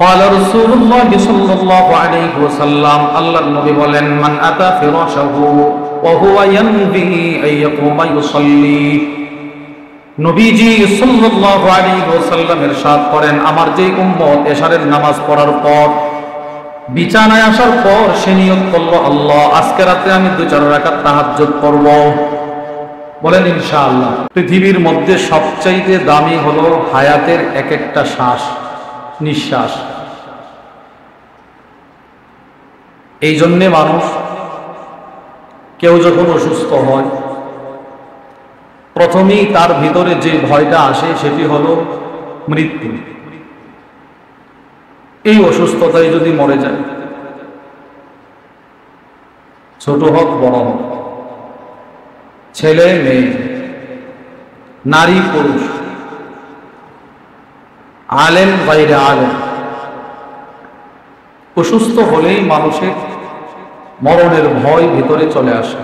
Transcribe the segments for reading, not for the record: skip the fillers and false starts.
قال رسول الله صلى الله عليه وسلم আল্লাহর নবী বলেন মান আতা ফিরাশাহু ওয়া হুয়া ইয়ানবি আন ইয়াকুমা ইউসাল্লি। নবীজি সাল্লাল্লাহু আলাইহি ওয়াসাল্লাম ইরশাদ করেন, আমার যে উম্মত এশারের নামাজ পড়ার পর বিছানায় আসার পর সে নিয়ত করলো, আল্লাহ আজকে রাতে আমি 2-4 রাকাত তাহাজ্জুদ পড়ব, বলেন ইনশাআল্লাহ। পৃথিবীর মধ্যে সবচাইতে দামি হলো হায়াতের এক একটা শ্বাস, নিঃশ্বাস। এই জন্যে মানুষ কেউ যখন অসুস্থ হয় প্রথমেই তার ভিতরে যে ভয়টা আসে সেটি হলো মৃত্যু। এই অসুস্থতায় যদি মরে যায়, ছোট হোক বড় হোক, ছেলে মেয়ে, নারী পুরুষ, আলেম বাইরে আলেম, অসুস্থ হলেই মানুষের মরণের ভয় ভিতরে চলে আসে।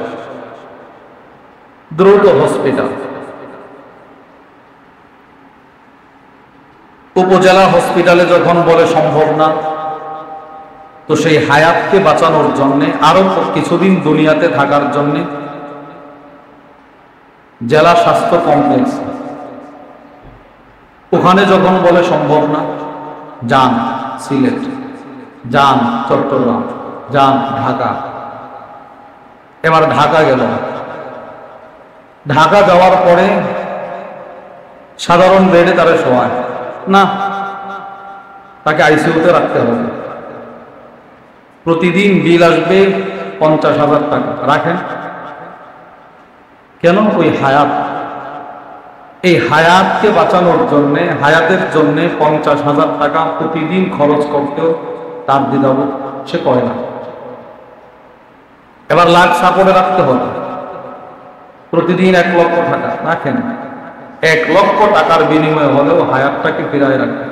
দ্রুত হসপিটাল, উপজেলা হসপিটালে যখন বলে সম্ভব না, তো সেই হায়াতকে বাঁচানোর জন্য, আরো কিছুদিন দুনিয়াতে থাকার জন্য জেলা স্বাস্থ্য কমপ্লেক্স, ওখানে যখন বলে সম্ভব না, যান সিলেট, যান চট্টগ্রাম, যান ঢাকা। এবার ঢাকা গেল, ঢাকা যাওয়ার পরে সাধারণ বেডে তারা শোয়ায় না, তাকে আইসিইউতে রাখতে হবে। প্রতিদিন বিল আসবে 50,000 টাকা। রাখেন কেন? ওই হায়াত, এই হায়াতকে বাঁচানোর জন্যে, হায়াতের জন্যে 50,000 টাকা প্রতিদিন খরচ করতেও তার দ্বিধাবোধ সে করে না। এবার লাখ সাপোর্টে রাখতে হবে, প্রতিদিন 1 লক্ষ টাকা। রাখেন, 1 লক্ষ টাকার বিনিময়ে হলেও হায়াতটাকে ফিরায় রাখতে।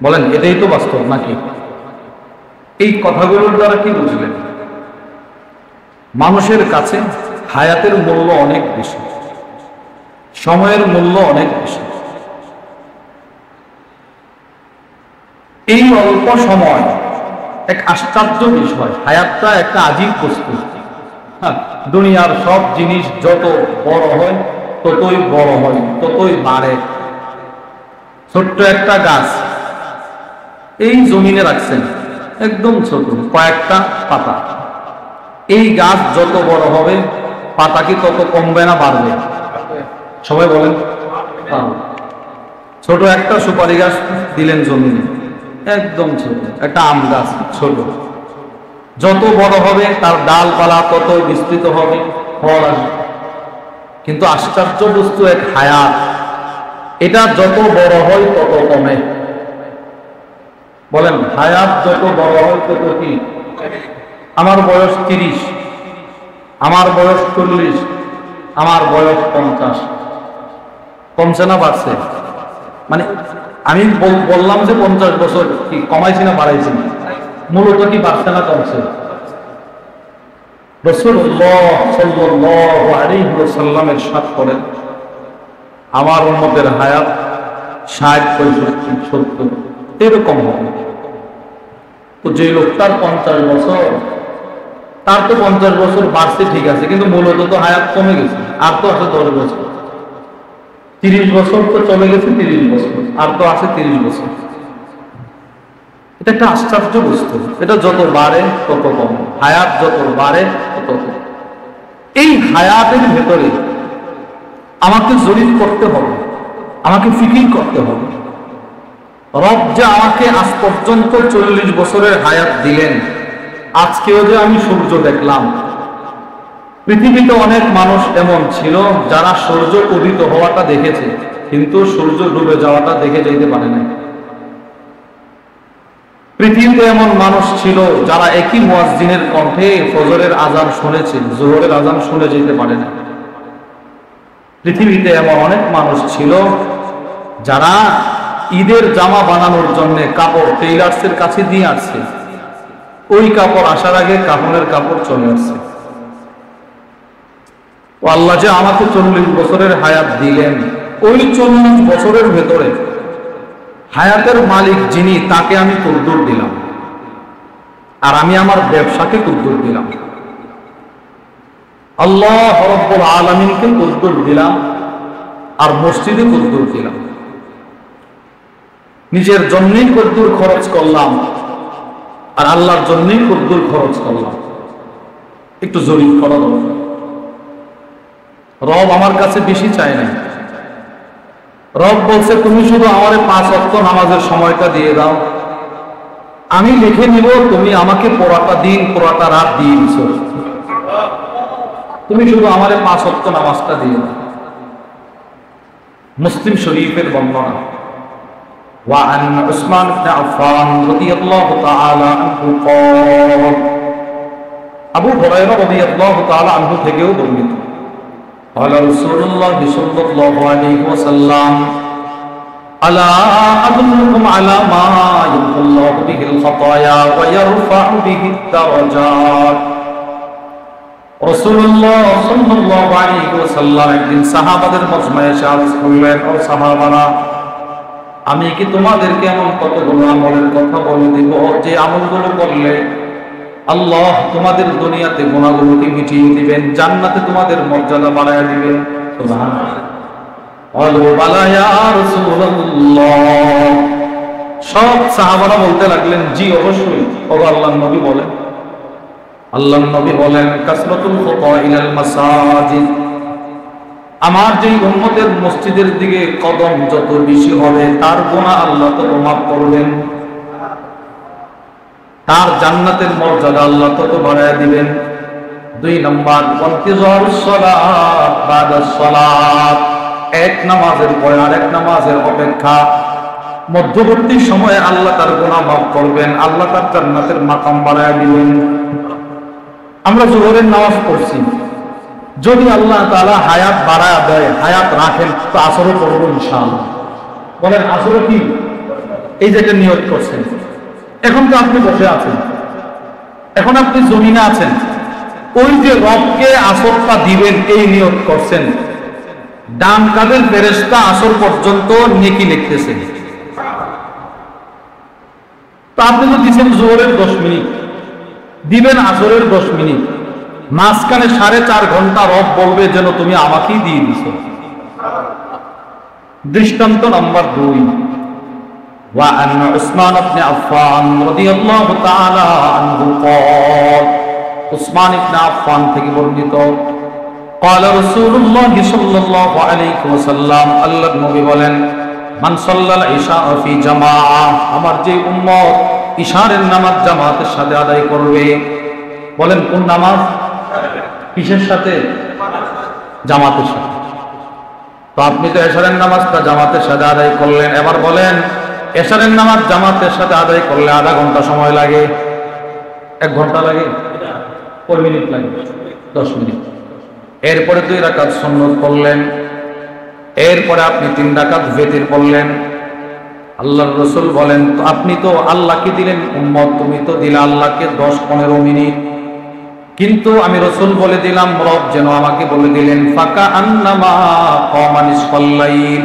বলেন এটাই তো বাস্তব নাকি? এই কথাগুলোর দ্বারা কি বুঝলেন? মানুষের কাছে হায়াতের মূল্য অনেক বেশি, সময়ের মূল্য অনেক বেশি। এই অল্প সময় এক আশ্চর্য বিষয়, হায়াতটা একটা আজীব বস্তু। দুনিয়ার সব জিনিস যত বড় হয় ততই বড় হয়, ততই বাড়ে। ছোট্ট একটা গাছ এই জমিনে রাখছেন, একদম ছোট কয়েকটা পাতা। এই গাছ যত বড় হবে পাতা কি তত কমবে না বাড়বে? সবাই বলেন। ছোট একটা সুপারি গাছ দিলেন জমিনে, একদম ছোট একটা আম গাছ, ছোট, যত বড় হবে তার ডালপালা তত বিস্তৃত হবে, ফল আসবে। কিন্তু আশ্চর্য বস্তু এক হায়াত, এটা যত বড় হয় তত কমে। বলেন হায়াত যত বড় হয় তত কি? আমার বয়স 30, আমার বয়স 40, আমার বয়স 50, কমছে না বাড়ছে? মানে আমি বললাম যে 50 বছর, কি কমাইছি না বাড়াইছি? মূলত কি বাড়ছে না কমছে? রাসূলুল্লাহ সাল্লাল্লাহু আলাইহি ওয়াসাল্লাম ইরশাদ করেন, আমার উম্মতের হায়াত 60, 65, 70 এরকম হবে। তো যে লোকটার 50 বছর, তার তো 50 বছর বাড়ছে ঠিক আছে, কিন্তু মূলত তো হায়াত কমে গেছে, আর তো আছে 10 বছর। 30 বছর তো চলে গেছে, 30 বছর আর তো আছে 30 বছর। এটা একটা আশ্চর্য বস্তু। এটা যত বাড়ে তত কম, হায়াত যত বাড়ে তত কম। এই হায়াতের ভেতরে আমাকে জরিপ করতে হবে, আমাকে ফিকির করতে হবে। রব যে আমাকে আজ পর্যন্ত 40 বছরের হায়াত দিলেন, আজকেও যে আমি সূর্য দেখলাম। পৃথিবীতে অনেক মানুষ এমন ছিল যারা সূর্য উদিত হওয়াটা দেখেছে, কিন্তু সূর্য ডুবে যাওয়াটা দেখে যেতে পারে না। পৃথিবীতে এমন মানুষ ছিল যারা একই মুয়াজ্জিনের কণ্ঠে ফজরের আজান শুনেছে, জোহরের আজান শুনে যেতে পারে না। পৃথিবীতে এমন অনেক মানুষ ছিল যারা ঈদের জামা বানানোর জন্য কাপড় টেইলার্সের কাছে দিয়ে আসছে, ওই কাপড় আসার আগে কাপড়ের কাপড় চলে আসছে। ও আল্লাহ যে আমাকে 40 বছরের হায়াত দিলেন, ওই 40 বছরের ভেতরে হায়াতের মালিক যিনি, তাকে আমি কদ্দুর দিলাম, আর আমি আমার ব্যবসাকে কদ্দুর দিলাম। আল্লাহ রাব্বুল আলামিনকে কদ্দুর দিলাম, আর মসজিদে কদ্দুর দিলাম। নিজের জন্যই কদ্দুর খরচ করলাম, আর আল্লাহর জন্যই কদ্দুর খরচ করলাম। একটু জরিপ করা দরকার। রব আমার কাছে বেশি চায় না। রব বলছে, তুমি শুধু আমার 5 ওয়াক্ত নামাজের সময়টা দিয়ে দাও, আমি লিখে নিব তুমি আমাকে পুরাটা দিন পুরাটা রাত দিয়ে দিছো। তুমি শুধু আমার 5 ওয়াক্ত নামাজটা দিয়ে দাও। মুসলিম শরীফের বর্ণনা। وعن عثمان بن عفان رضي الله تعالى عنه قال আবু হুরায়রা রাদিয়াল্লাহু তাআলা আনহু থেকেও বর্ণিত, قال رسول الله صلى الله عليه وسلم ألا أدلكم على ما يمحو الله به الخطايا ويرفع به الدرجات। রাসূলুল্লাহ সাল্লাল্লাহু আলাইহি ওয়াসাল্লাম একদিন সাহাবাদের মজমায়ে এসে আরজ করলেন, ও সাহাবারা, আমি কি তোমাদেরকে এমন কতগুলো আমলের কথা বলে দিব যে আমলগুলো করলে আল্লাহ তোমাদের দুনিয়াতে গুনাহগুলোকে মিটিয়ে দিবেন, জান্নাতে তোমাদের মর্যাদা বাড়ায় দিবেন। সুবহানাল্লাহ। সব সাহাবারা বলতে লাগলেন, জি অবশ্যই। ও আল্লাহর নবী বলেন। আল্লাহর নবী বলেন, কাসরাতুল খুতা ইলাল মাসাজিদ, আমার যেই উম্মতের মসজিদের দিকে কদম যত বেশি হবে তার গুনাহ আল্লাহ তত মাফ করবেন, তার জান্নাতের মর্যাদা আল্লাহ তত বাড়ায় দিবেন। 2 নম্বর, ইন্তিজারুস সালাত বাদাস সালাত, এক নামাজের পরে আরেক নামাজের অপেক্ষা, মধ্যবর্তী সময়ে আল্লাহ তার গুনাহ মাফ করবেন, আল্লাহ তার জান্নাতের মাকাম বাড়ায় দিবেন। আমরা জোহরের নামাজ পড়ছি, যদি আল্লাহ তাআলা হায়াত বাড়ায় দেয়, হায়াত রাখেন, তো আসরও পড়ব ইনশাআল্লাহ। বলেন আসরও কি? এই যে একটা নিয়ত করছেন, এখন তো আপনি বসে আছেন, এখন আপনি জমিনে আছেন, ওই যে রবকে আসরটা দিবেন এই নিয়ত করছেন, ডান কাঁধের ফেরেশতা আসর পর্যন্ত নেকি লিখতেছেন। তো আপনি তো দিচ্ছেন জোহরের 10 মিনিট, দিবেন আসরের 10 মিনিট, মাঝখানে 4.5 ঘন্টা রব বলবে যেন তুমি আমাকেই দিয়ে দিছো। দৃষ্টান্ত নাম্বার 2, وعن عثمان بن عفان رضي الله تعالى عنه قال عثمان بن عفان থেকে বর্ণিত, قال رسول الله صلى الله عليه وسلم, আল্লাহর নবী বলেন, মান সাল্লাল ইশা ফি জামাআ, আমার যে উম্মত ইশারের নামাজ জামাতের সাথে আদায় করবে। বলেন কোন নামাজ? কিসের সাথে? জামাতের সাথে। তো আপনি তো ইশারের নামাজটা জামাতের সাথে আদায় করলেন, এবার বলেন এশারের নামাজ জামাতের সাথে আদায় করলে আধা ঘন্টা সময় লাগে, 1 ঘন্টা লাগে, 4 মিনিট লাগে, 10 মিনিট। এরপরে 2 রাকাত সুন্নত পড়লেন, এরপরে আপনি 3 রাকাত ভিতর পড়লেন। আল্লাহর রাসূল বলেন, তো আপনি তো আল্লাহকে দিলেন উম্মত, তুমি তো দিলা আল্লাহকে 10-15 মিনিট, কিন্তু আমি রাসূল বলে দিলাম, রব যেন আমাকে বলে দিলেন, ফাকা আন্নামা কামা নিসফাল লাইল,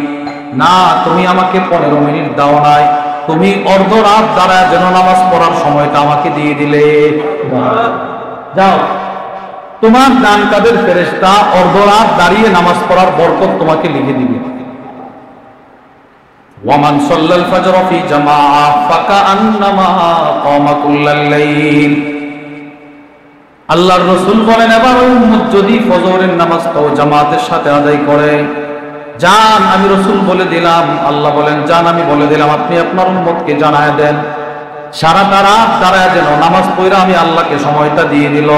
না তুমি আমাকে 15 মিনিট দাও নাই, তুমি অর্ধরাত দাঁড়ায় যেন নামাজ পড়ার সময়টা আমাকে দিয়ে দিলে। যাও, তোমার ডান কাঁধের ফেরেশতা অর্ধরাত দাঁড়িয়ে নামাজ পড়ার বরকত তোমাকে লিখে দিবে। ওয়ামান সাল্লাল ফজর ফি জামাআ ফাকান্নামা কামা কুল্লাল লাইল। আল্লাহর রাসূল বলেন, এবার ওই উম্মত যদি ফজরের নামাজটাও জামাতের সাথে আদায় করে, জান আমি রাসূল বলে দিলাম, আল্লাহ বলেন জান আমি বলে দিলাম, আপনি আপনার উম্মতকে জানায় দেন সারাটা রাত দাঁড়ায় যেন নামাজ পড়া আমি আল্লাহকে সময়টা দিয়ে দিল।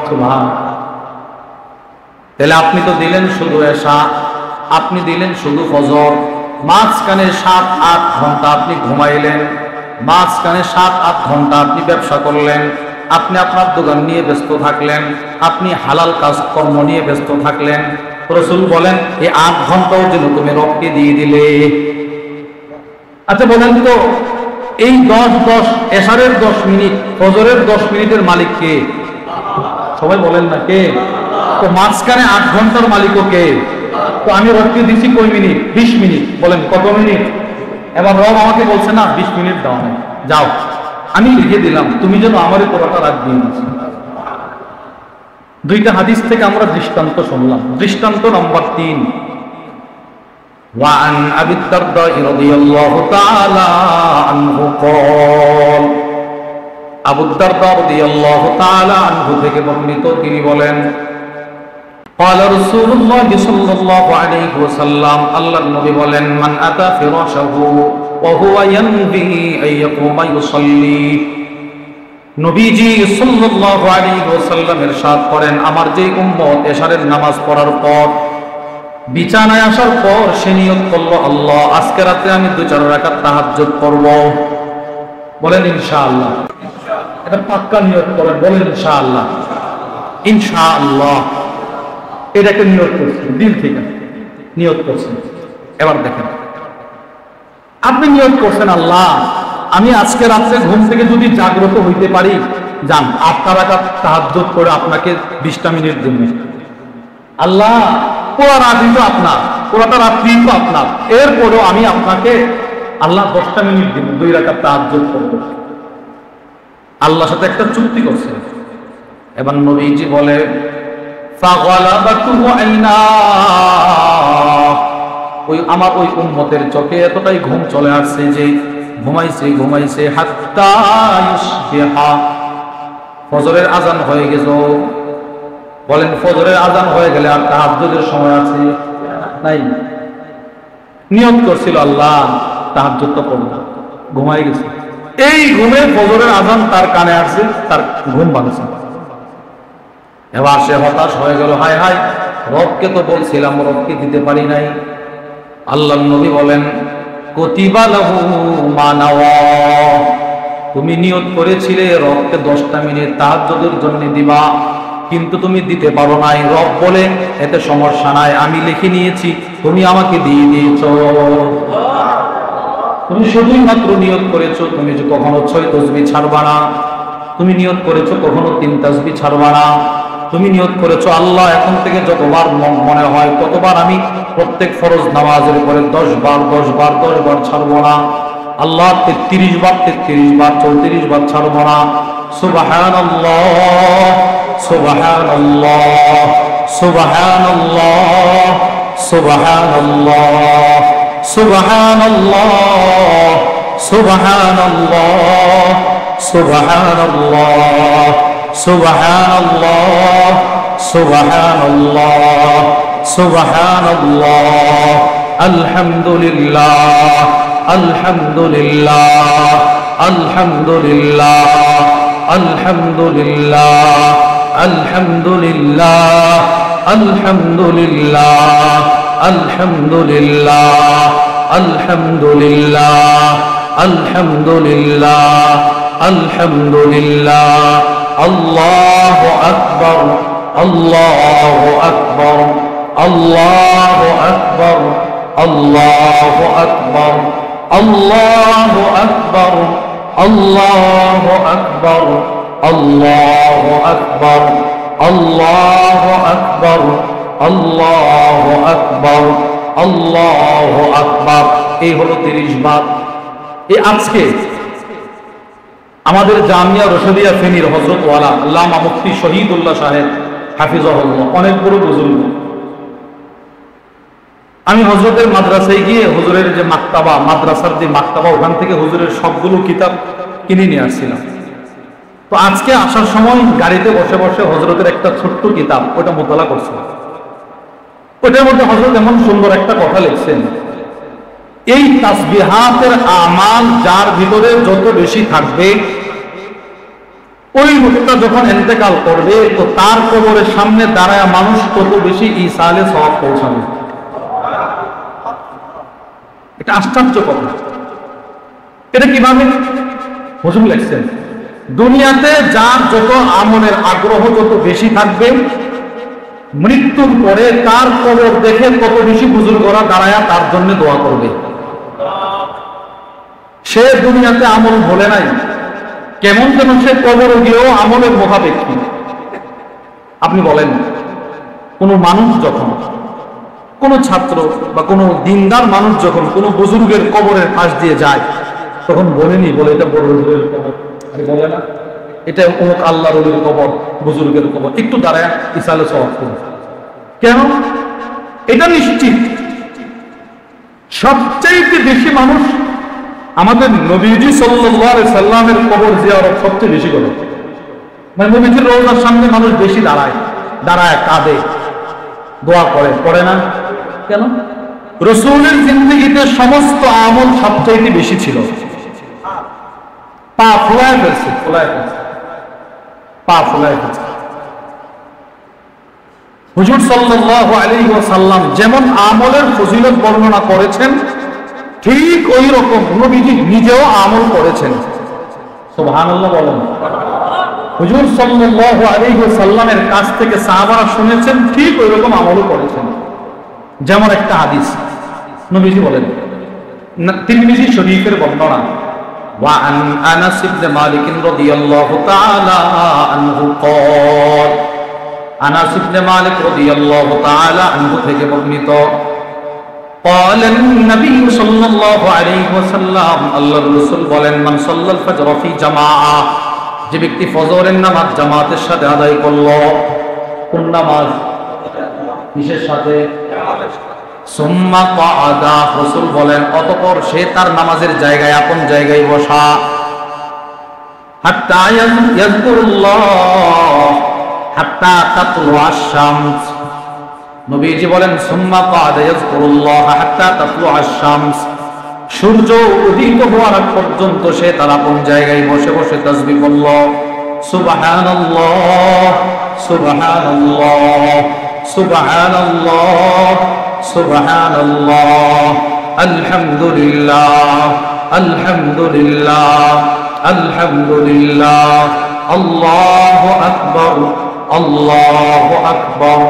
সুবহানাল্লাহ। তাহলে আপনি তো দিলেন শুধু এশা, আপনি দিলেন শুধু ফজর, মাঝখানে 7-8 ঘন্টা আপনি ঘুমাইলেন, মাঝখানে 7-8 ঘন্টা আপনি ব্যবসা করলেন, আপনি আপনার দোকান নিয়ে ব্যস্ত থাকলেন, আপনি হালাল কাজ কর্ম নিয়ে ব্যস্ত থাকলেন। রাসূল বলেন এই 8 ঘন্টাও যেন তুমি রবকে দিয়ে দিলে। আচ্ছা বলেন তো, এই 10 এশারের 10 মিনিট, ফজরের 10 মিনিটের মালিক কে? সবাই বলেন না কে? তো মাঝখানে 8 ঘন্টার মালিকও কে? তো আমি রবকে দিছি কয় মিনিট? 20 মিনিট। বলেন কত মিনিট? এবার রব আমাকে বলছে না 20 মিনিট দাও নাই, যাও আমি লিখে দিলাম, তুমি যেন আমারই পুরোটা রাত দিয়ে দিচ্ছি। দুইটা হাদিস থেকে আমরা দৃষ্টান্ত শুনলাম। দৃষ্টান্ত নম্বর 3, وعن أبي الدرداء رضي الله تعالى عنه قال, আবু দারদা রাদিয়াল্লাহু তাআলা আনহু থেকে বর্ণিত, তিনি বলেন, قال رسول الله صلى الله عليه وسلم, আল্লাহর নবী বলেন, মান আতা ফিরাশাহু ওয়া হুয়া ইয়ানবি আন ইয়াকুমা ইউসাল্লি, নবীজি সাল্লাল্লাহু আলাইহি ওয়াসাল্লাম ইরশাদ করেন, আমার যে উম্মত এশারের নামাজ পড়ার পর বিছানায় আসার পর সে নিয়ত করলো, আল্লাহ আজকে রাতে আমি 2-4 রাকাত তাহাজ্জুদ করব, বলেন ইনশাআল্লাহ। এটা পাক্কা নিয়ত করেন, বলেন ইনশাআল্লাহ। ইনশাআল্লাহ এটা একটা নিয়ত করছেন, দিল থেকে নিয়ত করছেন। এবার দেখেন, আপনি নিয়ত করছেন, আল্লাহ আমি আজকে রাত্রে ঘুম থেকে যদি জাগ্রত হইতে পারি, যান 8 রাকাত তাহাজ্জুদ করে আপনাকে 20টা মিনিট দিন। আল্লাহ পুরো রাতই তো আপনার, পুরোটা রাত্রি তো আপনার, এরপরেও আমি আপনাকে আল্লাহ 10টা মিনিট দিন, 2 রাকাত তাহাজ্জুদ করব। আল্লাহর সাথে একটা চুক্তি করছেন। এবার নবীজি বলে, ফাগালাবাতুহু আইনা, ওই আমার ওই উম্মতের চোখে এতটাই ঘুম চলে আসছে যে ঘুমাইছে হাত্তা ইউসবিহা, ফজরের আজান হয়ে গেছে। বলেন ফজরের আজান হয়ে গেলে আর তাহাজ্জুদের সময় আছে নাই? নিয়ত করছিল আল্লাহ তাহাজ্জুদ তো করব, ঘুমাই গেছে। এই ঘুমে ফজরের আজান তার কানে আসছে, তার ঘুম ভাঙছে। এবার সে হতাশ হয়ে গেল, হায় হায় রবকে তো বলছিলাম, রবকে দিতে পারি নাই। আল্লাহর নবী বলেন, কুতিবা লাহু মা নাওয়া, তুমি নিয়ত করেছিলে রবকে 10টা মিনিট তাহাজ্জুদের জন্য দিবা, কিন্তু তুমি দিতে পারো নাই। রব বলে এতে সমস্যা নাই, আমি লিখে নিয়েছি, তুমি আমাকে দিয়ে দিয়েছো। তুমি শুধুই মাত্র নিয়ত করেছো, তুমি যে কখনো 6 তাসবিহ ছাড়বা না, তুমি নিয়ত করেছো কখনো 3 তাসবিহ ছাড়বা না, তুমি নিয়ত করেছো আল্লাহ এখন থেকে যতবার মনে হয় ততবার আমি প্রত্যেক ফরজ নামাজের পরে 10 বার ছাড়বো না। আল্লাহ 33 বার 34 বার ছাড়বো না। সুবহানাল্লাহ সুবহানাল্লাহ সুবহানাল্লাহ সুবহানাল্লাহ সুবহানাল্লাহ সুবহানাল্লাহ সুবহানাল্লাহ সুবহানাল্লাহ সুবহানাল্লাহ সুবহানাল্লাহ আলহামদুলিল্লাহ আলহামদুলিল্লাহ আলহামদুলিল্লাহ আলহামদুলিল্লাহ আলহামদুলিল্লাহ আলহামদুলিল্লাহ আলহামদুলিল্লাহ আলহামদুলিল্লাহ আলহামদুলিল্লাহ আলহামদুলিল্লাহ আল্লাহু আকবার আল্লাহু আকবার আল্লাহু আকবার আল্লাহু আকবার আল্লাহু আকবার আল্লাহু আকবার আল্লাহু আকবার আল্লাহু আকবার আল্লাহু আকবার আল্লাহু আকবার। এই হলো 30 বার। এই আজকে আমাদের জামিয়া রশিদিয়া ফেনীর হযরত ওয়ালা আল্লামা মুফতি শহীদুল্লাহ সাহেব হাফিজাহুল্লাহ, অনেক বড় বুজুর্গ। আমি হযরতের মাদ্রাসায় গিয়ে হুজুরের যে মাকতাবা, মাদ্রাসার যে মাকতাবা, ওখান থেকে হুজুরের সবগুলো কিতাব কিনে নিয়ে আসছিলাম। তো আজকে আসার সময় গাড়িতে বসে বসে হযরতের একটা ছোট্ট কিতাব ওটা মোতালা করছিলাম। ওটার মধ্যে হযরত এমন সুন্দর একটা কথা লিখছেন, এই তাসবিহাতের আমাল যার ভিতরে যত বেশি থাকবে, ওই লোকটা যখন ইন্তেকাল করবে তো তার কবরের সামনে দাঁড়ায় মানুষ তত বেশি ইসালে সওয়াব পৌঁছাবে। এটা আশ্চর্য কথা। এটা কিভাবে হুজুর লিখছেন, দুনিয়াতে যার যত আমলের আগ্রহ যত বেশি থাকবে, মৃত্যুর পরে তার কবর দেখে তত বেশি বুজুর্গরা দাঁড়ায়া তার জন্য দোয়া করবে। সে দুনিয়াতে আমল ভোলে নাই, কেমন যেন সে কবর গিয়েও আমলের মুখাপেক্ষী। আপনি বলেন, কোন মানুষ যখন কোনো ছাত্র বা কোনো দিনদার মানুষ যখন কোনো বুজুর্গের কবরের পাশ দিয়ে যায় তখন বলেনি, বলে এটা বড় বুজুর্গের কবর, আরে বলে না এটা অমুক আল্লাহর ওলির কবর, বুজুর্গের কবর, একটু দাঁড়ায় ইসালে সওয়াব করবে। কেন? এটা নিশ্চিত সবচাইতে বেশি মানুষ আমাদের নবীজি সাল্লাল্লাহু আলাইহি সাল্লামের কবর জিয়ারত সবচেয়ে বেশি করে। মানে নবীজির রওজার সামনে মানুষ বেশি দাঁড়ায় কাঁদে, দোয়া করে না কেন? রাসূলের জিন্দেগিতে সমস্ত আমল সবচাইতে বেশি ছিল। পা ফুলায় ফেলছে, পা ফুলায় ফেলছে। হুজুর সাল্লাল্লাহু আলাইহি ওয়াসাল্লাম যেমন আমলের ফজিলত বর্ণনা করেছেন ঠিক ওই রকম নবীজি নিজেও আমল করেছেন। সুবহানাল্লাহ বলেন। হুজুর সাল্লাল্লাহু আলাইহি ওয়াসাল্লামের কাছ থেকে সাহাবারা শুনেছেন, ঠিক ওই রকম আমলও করেছেন। যেমন একটা হাদিস নবীজি বলেন, তিরমিজি শরীফের বর্ণনা, ওয়া আন আনাস ইবনে মালিক রাদিয়াল্লাহু তাআলা আনহু قال, আনাস ইবনে মালিক রাদিয়াল্লাহু তাআলা আনহু থেকে বর্ণিত, قال النبي صلى الله عليه وسلم, আল্লাহর রাসূল বলেন, মান সাল্লাল ফজর ফি জামাআ, যে ব্যক্তি ফজরের নামাজ জামাতের সাথে আদায় করলো, কোন নামাজ? কিসের সাথে? সুম্মা ক্বাদা, রাসূল বলেন অতঃপর সে তার নামাজের জায়গায় আপন জায়গায় বসা, হাত্তা ইয়াযকুরুল্লাহ হাত্তা তাতলুআশ শামস, নবীজি বলেন সুম্মা ক্বাদা ইয়াযকুরুল্লাহ হাত্তা তাতলুআশ শামস, সূর্য উদিত হওয়ার আগ পর্যন্ত সে তার আপন জায়গায় বসে বসে তাসবিহ করল, সুবহানাল্লাহ সুবহানাল্লাহ সুবহানাল্লাহ সুবহানাল্লাহ, আলহামদুলিল্লাহ আলহামদুলিল্লাহ আলহামদুলিল্লাহ, আল্লাহু আকবার আল্লাহু আকবার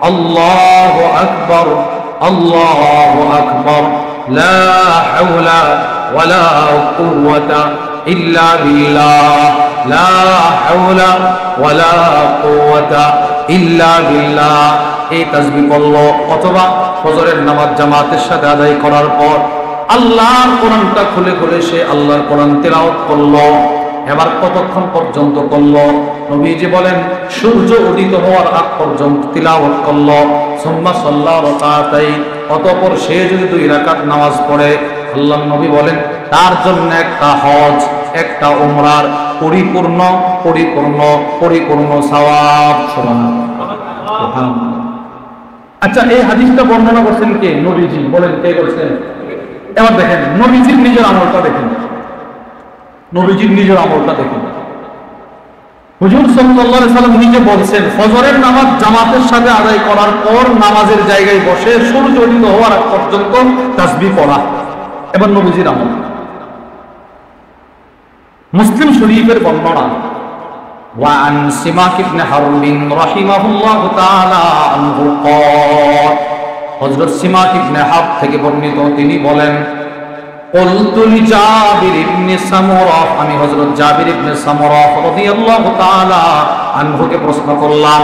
আল্লাহু আকবার আল্লাহু আকবার, লা হাওলা ওয়ালা কুওয়াতা ইল্লা বিল্লাহ, লা হাওলা ওয়ালা কুওয়াতা ইল্লা বিল্লাহ। এই তাসবিহ পড়লো, অথবা ফজরের নামাজ জামাতের সাথে আদায় করার পর আল্লাহর কোরআনটা খুলে খুলে সে আল্লাহর কোরআন তেলাওয়াত করলো। এবার কতক্ষণ পর্যন্ত করলো? নবীজি বলেন সূর্য উদিত হওয়ার আগ পর্যন্ত তিলাওয়াত করলো। সুম্মা সাল্লা রাকাতাইন, অতঃপর সে যদি 2 রাকাত নামাজ পড়ে, আল্লাহর নবী বলেন তার জন্য একটা হজ, একটা উমরার পরিপূর্ণ পরিপূর্ণ পরিপূর্ণ সওয়াব। সুবহানাল্লাহ। আচ্ছা, এই হাদিসটা বর্ণনা করছেন কে? নবীজি। বলেন কে করছেন? এবার দেখেন নবীজির নিজের আমলটা দেখেন, নবীজির নিজের আমলটা দেখেন। হুজুর সাল্লাল্লাহু আলাইহি সাল্লাম নিজে বলছেন ফজরের নামাজ জামাতের সাথে আদায় করার পর নামাজের জায়গায় বসে সূর্য উদিত হওয়ার আগ পর্যন্ত তাসবিহ পড়া। এবার নবীজির আমল। মুসলিম শরীফের বর্ণনা, ওয়া আন সিমাক ইবনে হারবিন রাহিমাহুল্লাহু তাআলা আনহু قال, হযরত সিমাক ইবনে হারব থেকে বর্ণিত, তিনি বলেন কুলতু লিজাবির ইবনে সামুরা, আমি হযরত জাবির ইবনে সামুরা রাদিয়াল্লাহু তাআলা আনহুকে প্রশ্ন করলাম,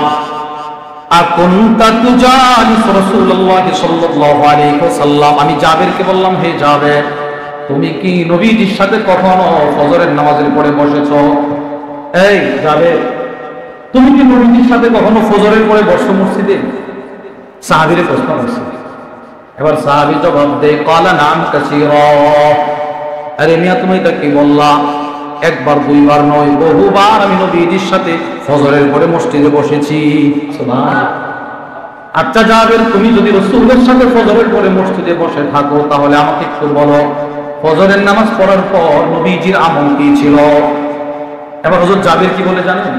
আকুনতা তুজালিস রাসূলুল্লাহ সাল্লাল্লাহু আলাইহি ওয়াসাল্লাম, আমি জাবিরকে বললাম, হে জাবির, তুমি কি নবীজির সাথে কখনো ফজরের নামাজের পরে বসেছো? এই জাবির, তুমি কি নবীজির সাথে কখনো ফজরের পরে বসছো মসজিদে? সাহাবীরে প্রশ্ন করছে। এবার সাহাবী জবাব দেয়, ক্বালা নাম কাসীরা, আরে মিয়া তুমি এটা কি বললা? একবার দুইবার নয়, বহুবার আমি নবীজির সাথে ফজরের পরে মসজিদে বসেছি। সুবহানাল্লাহ। আচ্ছা জাবির, তুমি যদি রাসূলের সাথে ফজরের পরে মসজিদে বসে থাকো তাহলে আমাকে একটু বলো ফজরের নামাজ পড়ার পর নবীজির আমল কি ছিল? এবার হযরত জাবির কি বলে জানেন?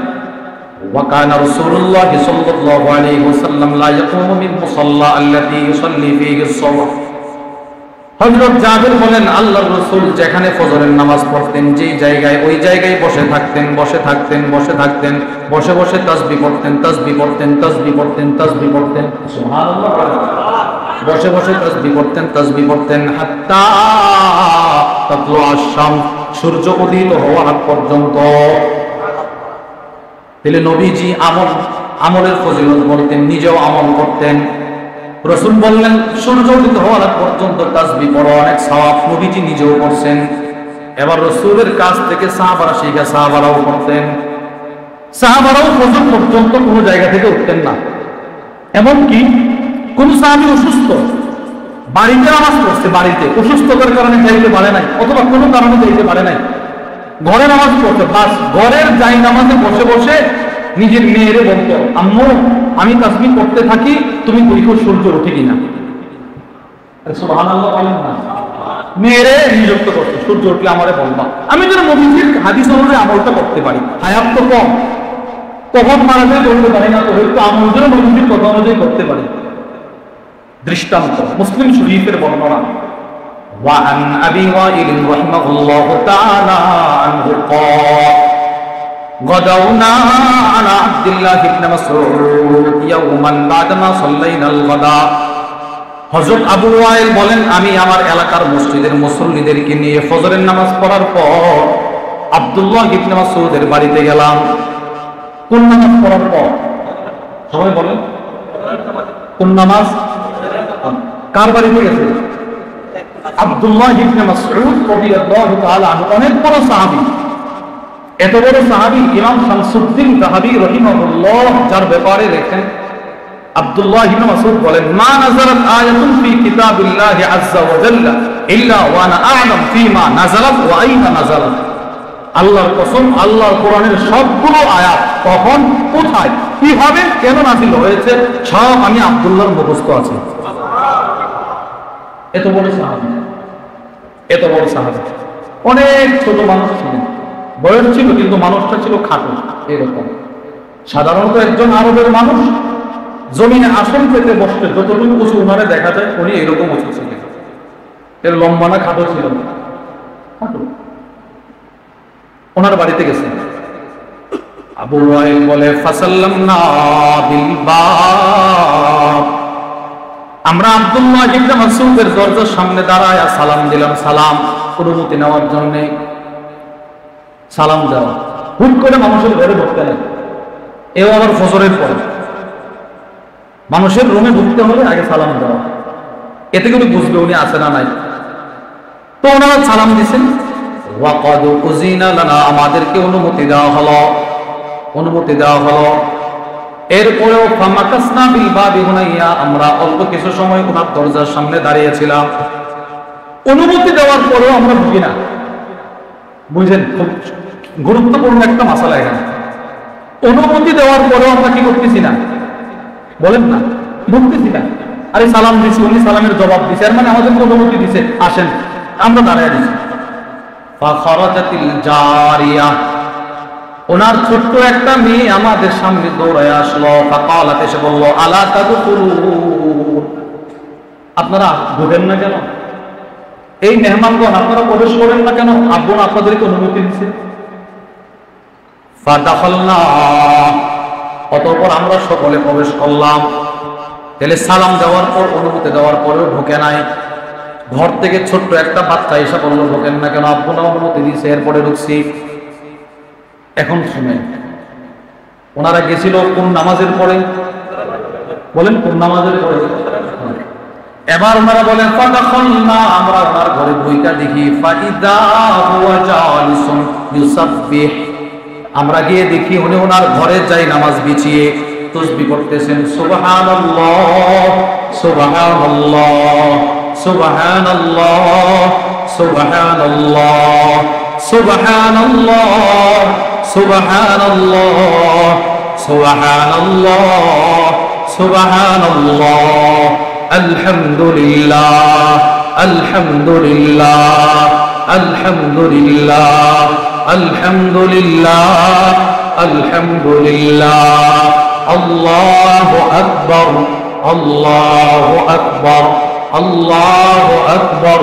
وكان رسول الله صلى الله عليه وسلم لا يقوم من مصلى الذي يصلي فيه الصبح, হযরত জাবির বলেন আল্লাহর রাসূল যেখানে ফজরের নামাজ পড়তেন, যে জায়গায়, ওই জায়গায় বসে থাকতেন বসে থাকতেন বসে থাকতেন, বসে বসে তাসবিহ পড়তেন তাসবিহ পড়তেন তাসবিহ পড়তেন তাসবিহ পড়তেন। সুবহানাল্লাহ। বসে বসে তাসবিহ পড়তেন তাসবিহ পড়তেন হাত্তা তাতলুআশ শামস, সূর্য উদিত হওয়ার আগ পর্যন্ত। তাহলে নবীজি আমলের ফজিলত বলতেন, নিজেও আমল করতেন। রাসূল বললেন সূর্য উদিত হওয়ার আগ পর্যন্ত তাসবিহ পড়ো, অনেক সওয়াব। নবীজি নিজেও করছেন। এবার রাসূলের কাছ থেকে সাহাবারা শিখা, সাহাবারাও করতেন। সাহাবারাও ফজর পর্যন্ত কোনো জায়গা থেকে উঠতেন না। এমনকি কোন সাহাবী অসুস্থ, বাড়িতে নামাজ পড়ছে, বাড়িতে অসুস্থতার কারণে যাইতে পারে নাই, অথবা কোনো কারণে যাইতে পারে নাই, ঘরে নামাজ পড়ছে, বাস ঘরের যাই নামাজে বসে বসে নিজের মেয়েরে বলতো, আম্মু আমি তাসবিহ করতে থাকি, তুমি দেখো সূর্য ওঠে কিনা। সুবহানাল্লাহ বলেন না, মেয়েরে নিযুক্ত করছে, সূর্য উঠলে আমারে বলবা, আমি যেন নবীজির হাদিস অনুযায়ী আমলটা করতে পারি। হায়াত তো কম, কখন মারা যায় বলতে পারি না, তো হয়তো আমল যেন নবীজির কথা অনুযায়ী করতে পারি। দৃষ্টান্ত মুসলিম শরীফের বর্ণনা। وعن أبي وائل رحمه الله تعالى عنه قال غدونا على عبد الله بن مسعود يوما بعدما صلينا الغداء। হযরত আবু ওয়াইল বলেন, আমি আমার এলাকার মসজিদের মুসল্লিদেরকে নিয়ে ফজরের নামাজ পড়ার পর আব্দুল্লাহ ইবনে মাসউদের বাড়িতে গেলাম। কোন নামাজ পড়ার পর? সবাই বলেন কোন নামাজ? কার বাড়িতে গেছে? আব্দুল্লাহ ইবনে মাসউদ রাদিয়াল্লাহু তাআলা আনহু, অনেক বড় সাহাবী। এত বড় সাহাবী ইমাম শামসুদ্দিন যাহাবী রাহিমাহুল্লাহ যার ব্যাপারে লেখেন, আব্দুল্লাহ ইবনে মাসউদ বলেন, মা নাযালাত আয়াতুন ফি কিতাবিল্লাহি আযজা ওয়া জাল্লা ইল্লা ওয়া আনা আ'লাম ফীমা নাযালাত ওয়া আইনা নাযালাত। আল্লাহর কসম, আল্লাহর কোরআনের সবগুলো আয়াত কখন, কোথায়, কিভাবে, কেন নাযিল হয়েছে সব আমি আব্দুল্লাহর মুখস্থ আছে। এত বড় সাহাবী, এত বড় সাহাবী। অনেক ছোট মানুষ ছিলেন, বয়স ছিল কিন্তু মানুষটা ছিল খাটো। এরকম সাধারণত একজন আরবের মানুষ জমিনে আসন পেতে বসতে যতটুকু উঁচু উনারে দেখা যায়, উনি এরকম উঁচু ছিলেন। এর লম্বা না খাটো ছিল, খাটো। ওনার বাড়িতে গেছেন। আবু ওয়াইল বলে, ফাসাল্লামনা বিল বাব, আমরা আব্দুল্লাহ ইবনে মাসউদের দরজার সামনে দাঁড়ায় সালাম দিলাম। সালাম অনুমতি নেওয়ার জন্য সালাম দেওয়া, হুট করে মানুষের ঘরে ঢুকতে নেই। এও আবার ফজরের পরে মানুষের রুমে ঢুকতে হলে আগে সালাম দেওয়া, এতে করে বুঝবে উনি আছে না নাই। তো ওনারা সালাম দিচ্ছেন। ওয়াকাদ উযিনা লানা, আমাদেরকে অনুমতি দেওয়া হলো, অনুমতি দেওয়া হলো। এরপরেও ফামাকাসনা বিল বাবি হুনাইয়া, আমরা অল্প কিছু সময় ওনার দরজার সামনে দাঁড়িয়েছিলাম। অনুমতি দেওয়ার পরেও আমরা ঢুকি না। বুঝলেন, খুব গুরুত্বপূর্ণ একটা মাসালা এখানে। অনুমতি দেওয়ার পরেও আমরা কি করতেছি না? বলেন না, ঢুকতেছি না। আরে সালাম দিছি, উনি সালামের জবাব দিছে, এর মানে আমাদেরকে অনুমতি দিছে, আসেন, আমরা দাঁড়ায় দিছি। ফাখারাজাতিল জারিয়া, ওনার ছোট্ট একটা মেয়ে আমাদের সামনে দৌড়ায় আসলো। ফাকালাত, এসে বলল, আলা তাদখুলুন, আপনারা ঢোকেন না কেন? এই মেহমানগণ আপনারা প্রবেশ করেন না কেন? আব্বু আপনাদেরকে অনুমতি দিচ্ছে। ফাদাখালনা, অতঃপর আমরা সকলে প্রবেশ করলাম। তাহলে সালাম দেওয়ার পর, অনুমতি দেওয়ার পরেও ঢোকে নাই। ঘর থেকে ছোট্ট একটা বাচ্চা এসে বলল, ঢোকেন না কেন? আব্বু না অনুমতি দিয়েছে, এরপরে ঢুকছি। এখন শুনেন, ওনারা গেছিল কোন নামাজের পরে? বলেন কোন নামাজের পরে? এবার ওনারা বলেন, ফাদাখালনা, আমরা ওনার ঘরে বইটা দেখি। ফাইদা হুয়া জালিসুন ইউসাব্বিহ, আমরা গিয়ে দেখি উনি ওনার ঘরে যাই নামাজ বিছিয়ে তাসবিহ করতেছেন। সুবহানাল্লাহ, সুবহানাল্লাহ, সুবহানাল্লাহ, সুবহানাল্লাহ, সুবহানাল্লাহ, সুবহানাল্লাহ, সুবহানাল্লাহ, সুবহানাল্লাহ, আলহামদুলিল্লাহ, আলহামদুলিল্লাহ, আলহামদুলিল্লাহ, আলহামদুলিল্লাহ, আলহামদুলিল্লাহ, আল্লাহু আকবার, আল্লাহু আকবার, আল্লাহু আকবার,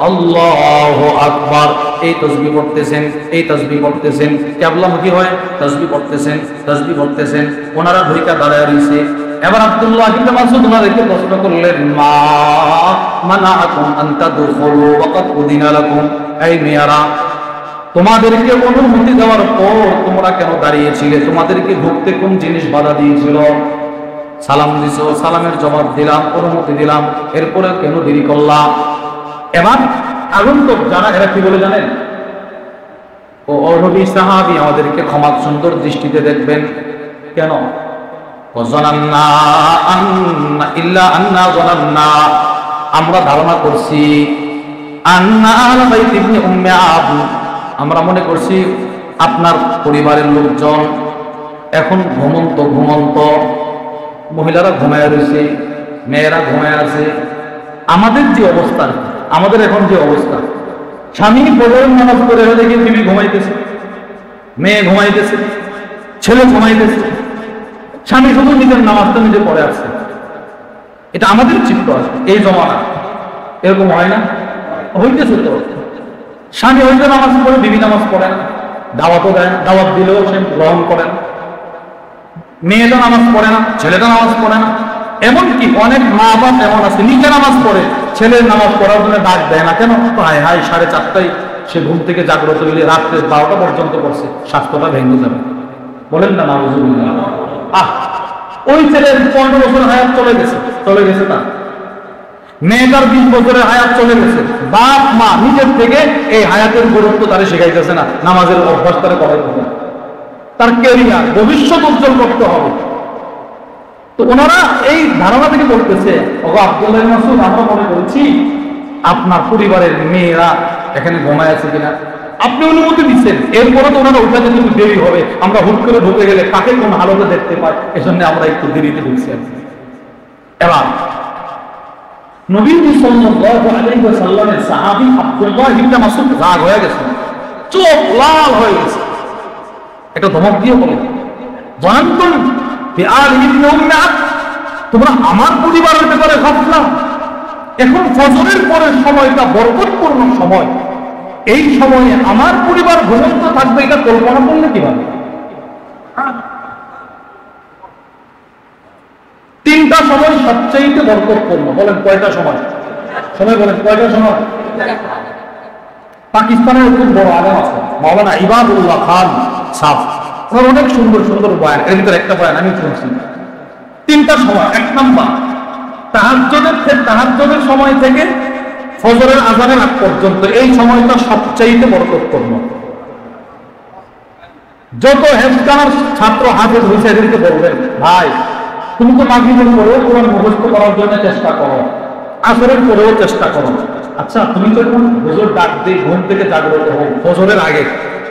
আল্লাহু আকবার। এই তাসবিহ পড়তেছেন, এই তাসবিহ পড়তেছেন, কিবলামুখী হয় তাসবিহ পড়তেছেন, তাসবিহ পড়তেছেন। ওনারা ঢুইকা দাঁড়ায় রইছে। এবার আব্দুল্লাহ ইবনে মাসউদ ওনাদেরকে প্রশ্ন করলেন, মা মানাআকুম আন তাদখুলু ওয়া ক্বাদ উযিনা লাকুম, এই মেয়েরা, তোমাদেরকে অনুমতি দেওয়ার পর তোমরা কেন দাঁড়িয়েছিলে? তোমাদেরকে ঢুকতে কোন জিনিস বাধা দিয়েছিল? সালাম দিছো, সালামের জবাব দিলাম, অনুমতি দিলাম, এরপরে কেন দেরি করলাম? এবার আগন্তুক যারা, এরা কি বলে জানেন? ও নবী সাহাবী আমাদেরকে ক্ষমা সুন্দর দৃষ্টিতে দেখবেন। কেন? আমরা ধারণা করছি, আমরা মনে করছি আপনার পরিবারের লোকজন এখন ঘুমন্ত, মহিলারা ঘুমায় রয়েছে, মেয়েরা ঘুমায় আছে। আমাদের যে অবস্থা, আমাদের এখন যে অবস্থা, স্বামী ফজরের নামাজ পড়ে দেখি তিনি ঘুমাইতেছে, মেয়ে ঘুমাইতেছে, ছেলে ঘুমাইতেছে, স্বামী শুধু নিজের নামাজটা নিজে পড়ে আছে। এটা আমাদের চিত্ত আছে এই জমানা। এরকম হয় না? হইতেছে তো। স্বামী হইতে নামাজ পড়ে, বিবি নামাজ পড়ে না, দাওয়াতও দেয় না, দাওয়াত দিলেও সে গ্রহণ করে না। মেয়েটা নামাজ পড়ে না, ছেলেটা নামাজ পড়ে না। এমনকি অনেক মা বাপ এমন আছে, নিজে নামাজ পড়ে, ছেলের নামাজ পড়ার জন্য ডাক দেয় না। কেন? হায় হায়, 4:30টায় সে ঘুম থেকে জাগ্রত হইলে রাত্রে 12টা পর্যন্ত পড়ছে, স্বাস্থ্যটা ভেঙে যাবে। বলেন না নাউজুবিল্লাহ। ওই ছেলের 15 বছর হায়াত চলে গেছে তার। মেয়েটার 20 বছরের হায়াত চলে গেছে। বাপ মা নিজের থেকে এই হায়াতের গুরুত্ব তারা শেখাইতেছে না, নামাজের অভ্যাস তারা করাইতেছে না। তার ক্যারিয়ার, ভবিষ্যৎ উজ্জ্বল করতে হবে। তো ওনারা এই ধারণা থেকে বলতেছে, ওগো আব্দুল্লাহ ইবনে মাসউদ, আমরা মনে করেছি আপনার পরিবারের মেয়েরা এখানে ঘুমায় আছে কিনা। আপনি অনুমতি দিচ্ছেন, এরপরে তো ওনারা উঠাতে কিন্তু দেরি হবে, আমরা হুট করে ঢুকে গেলে কাকে কোন হালতে দেখতে পাই, এজন্য আমরা একটু দেরিতে ঢুকছি। এবার নবীজি সাল্লাল্লাহু আলাইহি ওয়াসাল্লামের সাহাবী আব্দুল্লাহ ইবনে মাসউদ রাগ হয়ে গেছে, চোখ লাল হয়ে গেছে। একটা ধমক দিয়ে বলে, জানতুম বিআল ইবনে উম্মে আবদ, তোমরা আমার পরিবারের ব্যাপারে ভাবলা? এখন ফজরের পরের সময়টা বরকতপূর্ণ সময়, এই সময়ে আমার পরিবার ঘুমন্ত থাকবে, এটা কল্পনা করলে কিভাবে? 3টা সময় সবচেয়ে বরকতপূর্ণ। বলেন কয়টা সময়? বলেন কয়টা সময়? পাকিস্তানের খুব বড় আলেম আছে মাওলানা ইবাদুল্লাহ খান সাহেব, ওনার অনেক সুন্দর সুন্দর বয়ান, এর ভিতরে একটা বয়ান আমি শুনছি। 3টা সময়। 1 নাম্বার, তাহাজ্জুদের সময় থেকে ফজরের আযানের আগ পর্যন্ত, এই সময়টা সবচেয়ে বরকতপূর্ণ। যত হেফজখানার ছাত্র হাফেজ হয়েছে এদেরকে বলবেন, ভাই তুমি তো মাগরিবের পরেও কোরআন মুখস্থ করার জন্য চেষ্টা করো, আসরের পরেও চেষ্টা করো। আচ্ছা, তুমি যখন হুজুর ডাক দিয়ে ঘুম থেকে জাগ্রত হও ফজরের আগে,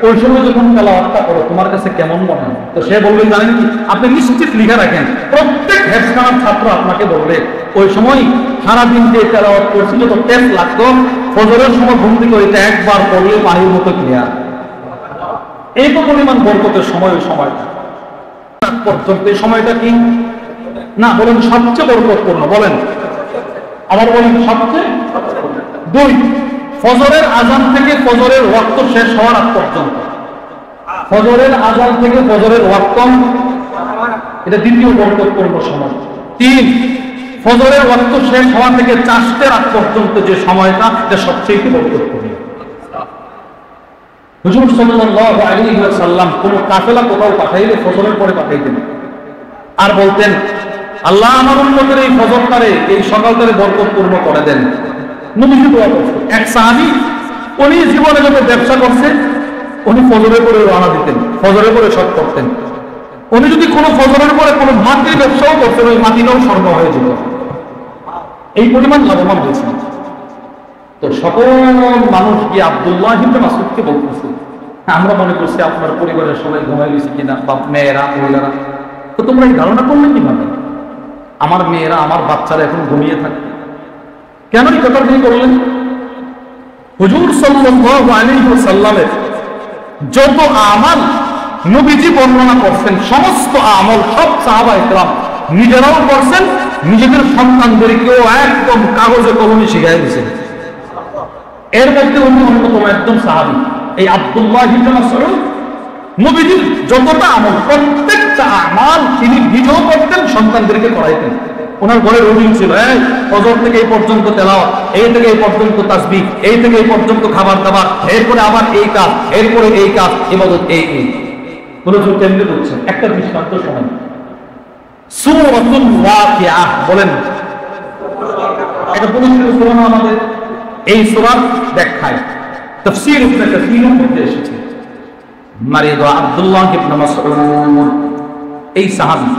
ওই সময় যখন তেলাওয়াতটা করো তোমার কাছে কেমন মনে হয়? তো সে বলবেন, জানেন কি, আপনি নিশ্চিত লিখে রাখেন, প্রত্যেক হেফজখানার ছাত্র আপনাকে বলবে ওই সময় সারাদিন যে তেলাওয়াত করছিল তো টেস্ট লাগতো, ফজরের সময় ঘুম থেকে ওইটা একবার পড়লে পানির মতো ক্লিয়ার। এই তো পরিমাণ বরকতের সময়, ওই সময়টা পর্যন্ত। এই সময়টা কি না বলেন সবচেয়ে বরকতপূর্ণ? বলেন, আবার বলেন সবচেয়ে। 2, ফজরের আযান থেকে ফজরের ওয়াক্ত শেষ হওয়ার আগ পর্যন্ত, ফজরের আযান থেকে ফজরের ওয়াক্ত, এটা দ্বিতীয় বরকতপূর্ণ সময়। 3, ফজরের ওয়াক্ত শেষ হওয়া থেকে চাষতের আগ পর্যন্ত যে সময়টা, এটা সবচেয়ে বরকতপূর্ণ। হুজুর সাল্লাল্লাহু আলাইহি ওয়াসাল্লাম কোন কাফেলা কোথাও পাঠাইলে ফজরের পরে পাঠাইতেন, আর বলতেন, আল্লাহ আমার উম্মতের এই ফজরটারে, এই সকালটারে বরকতপূর্ণ করে দেন। নবীজি দোয়া করতেন। এক সাহাবী, উনি জীবনে যত ব্যবসা করছে উনি ফজরের পরে রওনা দিতেন, ফজরের পরে সব করতেন। উনি যদি কোনো ফজরের পরে কোনো মাটির ব্যবসাও করতেন, ওই মাটিটাও স্বর্ণ হয়ে যেত, এই পরিমাণ লাভবান হয়েছে। তো সকল মানুষ গিয়ে আব্দুল্লাহ ইবনে মাসউদকে বলতেছে, আমরা মনে করছি আপনার পরিবারের সবাই ঘুমাই গেছে কিনা, বাপ মেয়েরা মহিলারা, তো তোমরা এই ধারণা করলে কিভাবে? আমার মেয়েরা, আমার বাচ্চারা এখন ঘুমিয়ে থাকে। কেন এই কথা তিনি বললেন? হুজুর সাল্লাল্লাহু আলাইহি ওয়াসাল্লামের যত আমল নবীজি বর্ণনা করছেন, সমস্ত আমল সব সাহাবায়ে কেরাম নিজেরাও করছেন, নিজেদের সন্তানদেরকেও একদম কাগজে কলমে শিখাই দিয়েছেন। এর মধ্যে উনি অন্যতম একজন সাহাবী, এই আব্দুল্লাহ ইবনে মাসউদ। নবীজির যতটা আমল, প্রত্যেকটা আমল তিনি নিজেও করতেন, সন্তানদেরকে করাইতেন। ওনার ঘরে রুটিন ছিল, ফজর থেকে এই পর্যন্ত তেলাওয়াত, এই থেকে এই পর্যন্ত তাসবিহ, এই থেকে এই পর্যন্ত খাবার দাবার, এরপরে আবার এই কাজ, এরপরে এই কাজ, ইবাদত এই। বলেছেন কেমনে করছেন? একটা দৃষ্টান্ত শোনেন। সূরাতুল ওয়াকিআহ বলেন, এটা পবিত্র সূরা না আমাদের? এই সূরার ব্যাখ্যায় তাফসীর ইবনে কাসীরের মধ্যে এসেছে, মারিদ আব্দুল্লাহ ইবনে মাসউদ, এই সাহাবী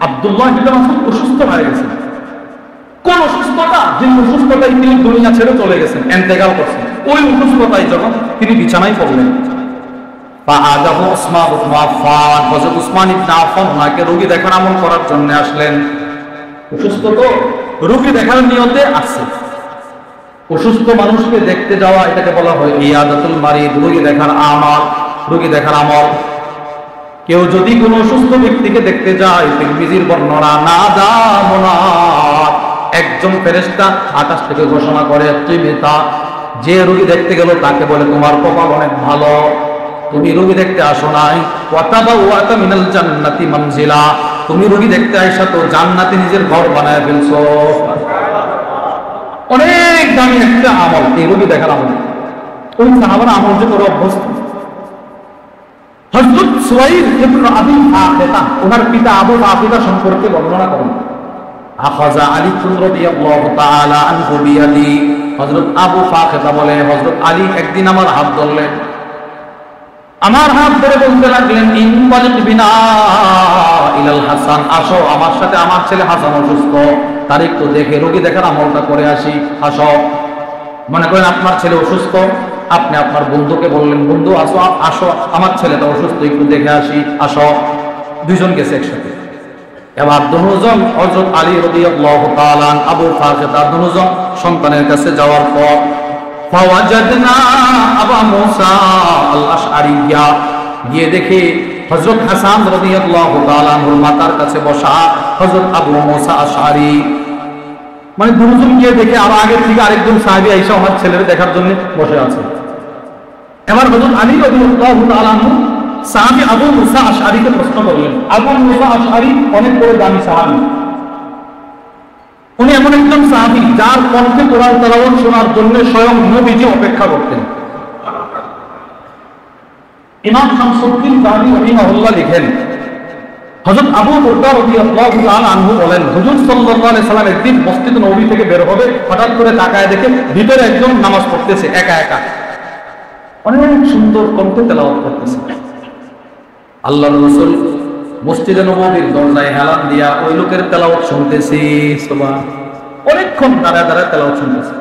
আব্দুল্লাহ ইবনে মাসউদ অসুস্থ হয়ে গেছেন। কোন অসুস্থতা? যে অসুস্থতায় তিনি দুনিয়া ছেড়ে চলে গেছেন, ইন্তেকাল করছেন। ওই অসুস্থতায় যখন তিনি বিছানায় পড়লেন, ফাআদাহু উসমান ইবনে আফফান, হযরত উসমান ইবনে আফফান ওনাকে রোগী দেখার আমল করার জন্য আসলেন। অসুস্থ তো রোগী দেখার নিয়তে আসছে। অসুস্থ মানুষকে দেখতে যাওয়া, এটাকে বলা হয় ইয়াদাতুল মারিদ, রোগী দেখার আমল। রোগী দেখার আমল, কেউ যদি কোনো অসুস্থ ব্যক্তিকে দেখতে যায়, তিরমিজির বর্ণনা, নাদা মুনাদ, একজন ফেরেশতা আকাশ থেকে ঘোষণা করে, তিমিতা, যে রোগী দেখতে গেল তাকে বলে তোমার কপাল অনেক ভালো, তুমি রোগী দেখতে আসো নাই, ওয়াতাবাওয়াতা মিনাল জান্নাতি মানজিলা, তুমি রোগী দেখতে আইসা তো জান্নাতে নিজের ঘর বানায় ফেলছো। অনেক দামি একটা আমল এই রোগী দেখার আমল। ওই সাহাবারা আমল যে করে অভ্যস্ত। হযরত সুয়াইদ ইবনে আবি ফাকিদা, ওনার পিতা আবু ফাকিদা সম্পর্কে বর্ণনা করেন, আখাযা আলী রাদিয়াল্লাহু তাআলা আনহু বিয়াদি, হযরত আবু ফাকিদা বলে হযরত আলী একদিন আমার হাত ধরলেন, আমার হাত ধরে বলতে লাগলেন, ইনতালিক বিনা ইলাল হাসান, আসো আমার সাথে, আমার ছেলে হাসান অসুস্থ, তার একটু দেখে রোগী দেখার আমলটা করে আসি, আসো। মনে করেন আপনার ছেলে অসুস্থ, আপনি আপনার বন্ধুকে বললেন, বন্ধু আসো, আসো আমার ছেলেটা অসুস্থ, একটু দেখে আসি, আসো। দুইজন গেছে একসাথে। এবার দুজন, হযরত আলী রাদিয়াল্লাহু তাআলা আবু ফাকিদা, দুজন সন্তানের কাছে যাওয়ার পর ফাওয়াজাদনা আবু মুসা আল আশআরিয়া, গিয়ে দেখে হযরত হাসান রাদিয়াল্লাহু তাআলা আনহুর মাতার কাছে বসা হযরত আবু মুসা আশআরি। মানে দুজন গিয়ে দেখে আর আগে থেকে আরেকজন সাহাবী আয়েশা ওনার ছেলের দেখার জন্য বসে আছে। এবার হযরত আলী রাদিয়াল্লাহু তাআলা আনহু সাহাবী আবু মুসা আশআরিকে প্রশ্ন করলেন। আবু মুসা আশআরি অনেক বড় দামি সাহাবী, উনি এমন একজন সাহাবী যার কণ্ঠে কোরআন তেলাওয়াত শোনার জন্য স্বয়ং নবীজি অপেক্ষা করতেন। ইমাম শামসুদ্দিন যাহাবী রাহিমাহুল্লাহ লিখেন, হযরত আবু বুরদা রাদিয়াল্লাহু তাআলা আনহু বলেন, হুজুর সাল্লাল্লাহু আলাইহি সাল্লাম একদিন মসজিদ নববী থেকে বের হবে, হঠাৎ করে তাকায় দেখে ভিতরে একজন নামাজ পড়তেছে একা একা, অনেক সুন্দর কণ্ঠে তেলাওয়াত করতেছে। আল্লাহর রাসূল মসজিদে নববীর দরজায় হেলান দিয়া ওই লোকের তেলাওয়াত শুনতেছি, সুবহান, অনেকক্ষণ দাঁড়ায় দাঁড়ায় তেলাওয়াত শুনতেছে।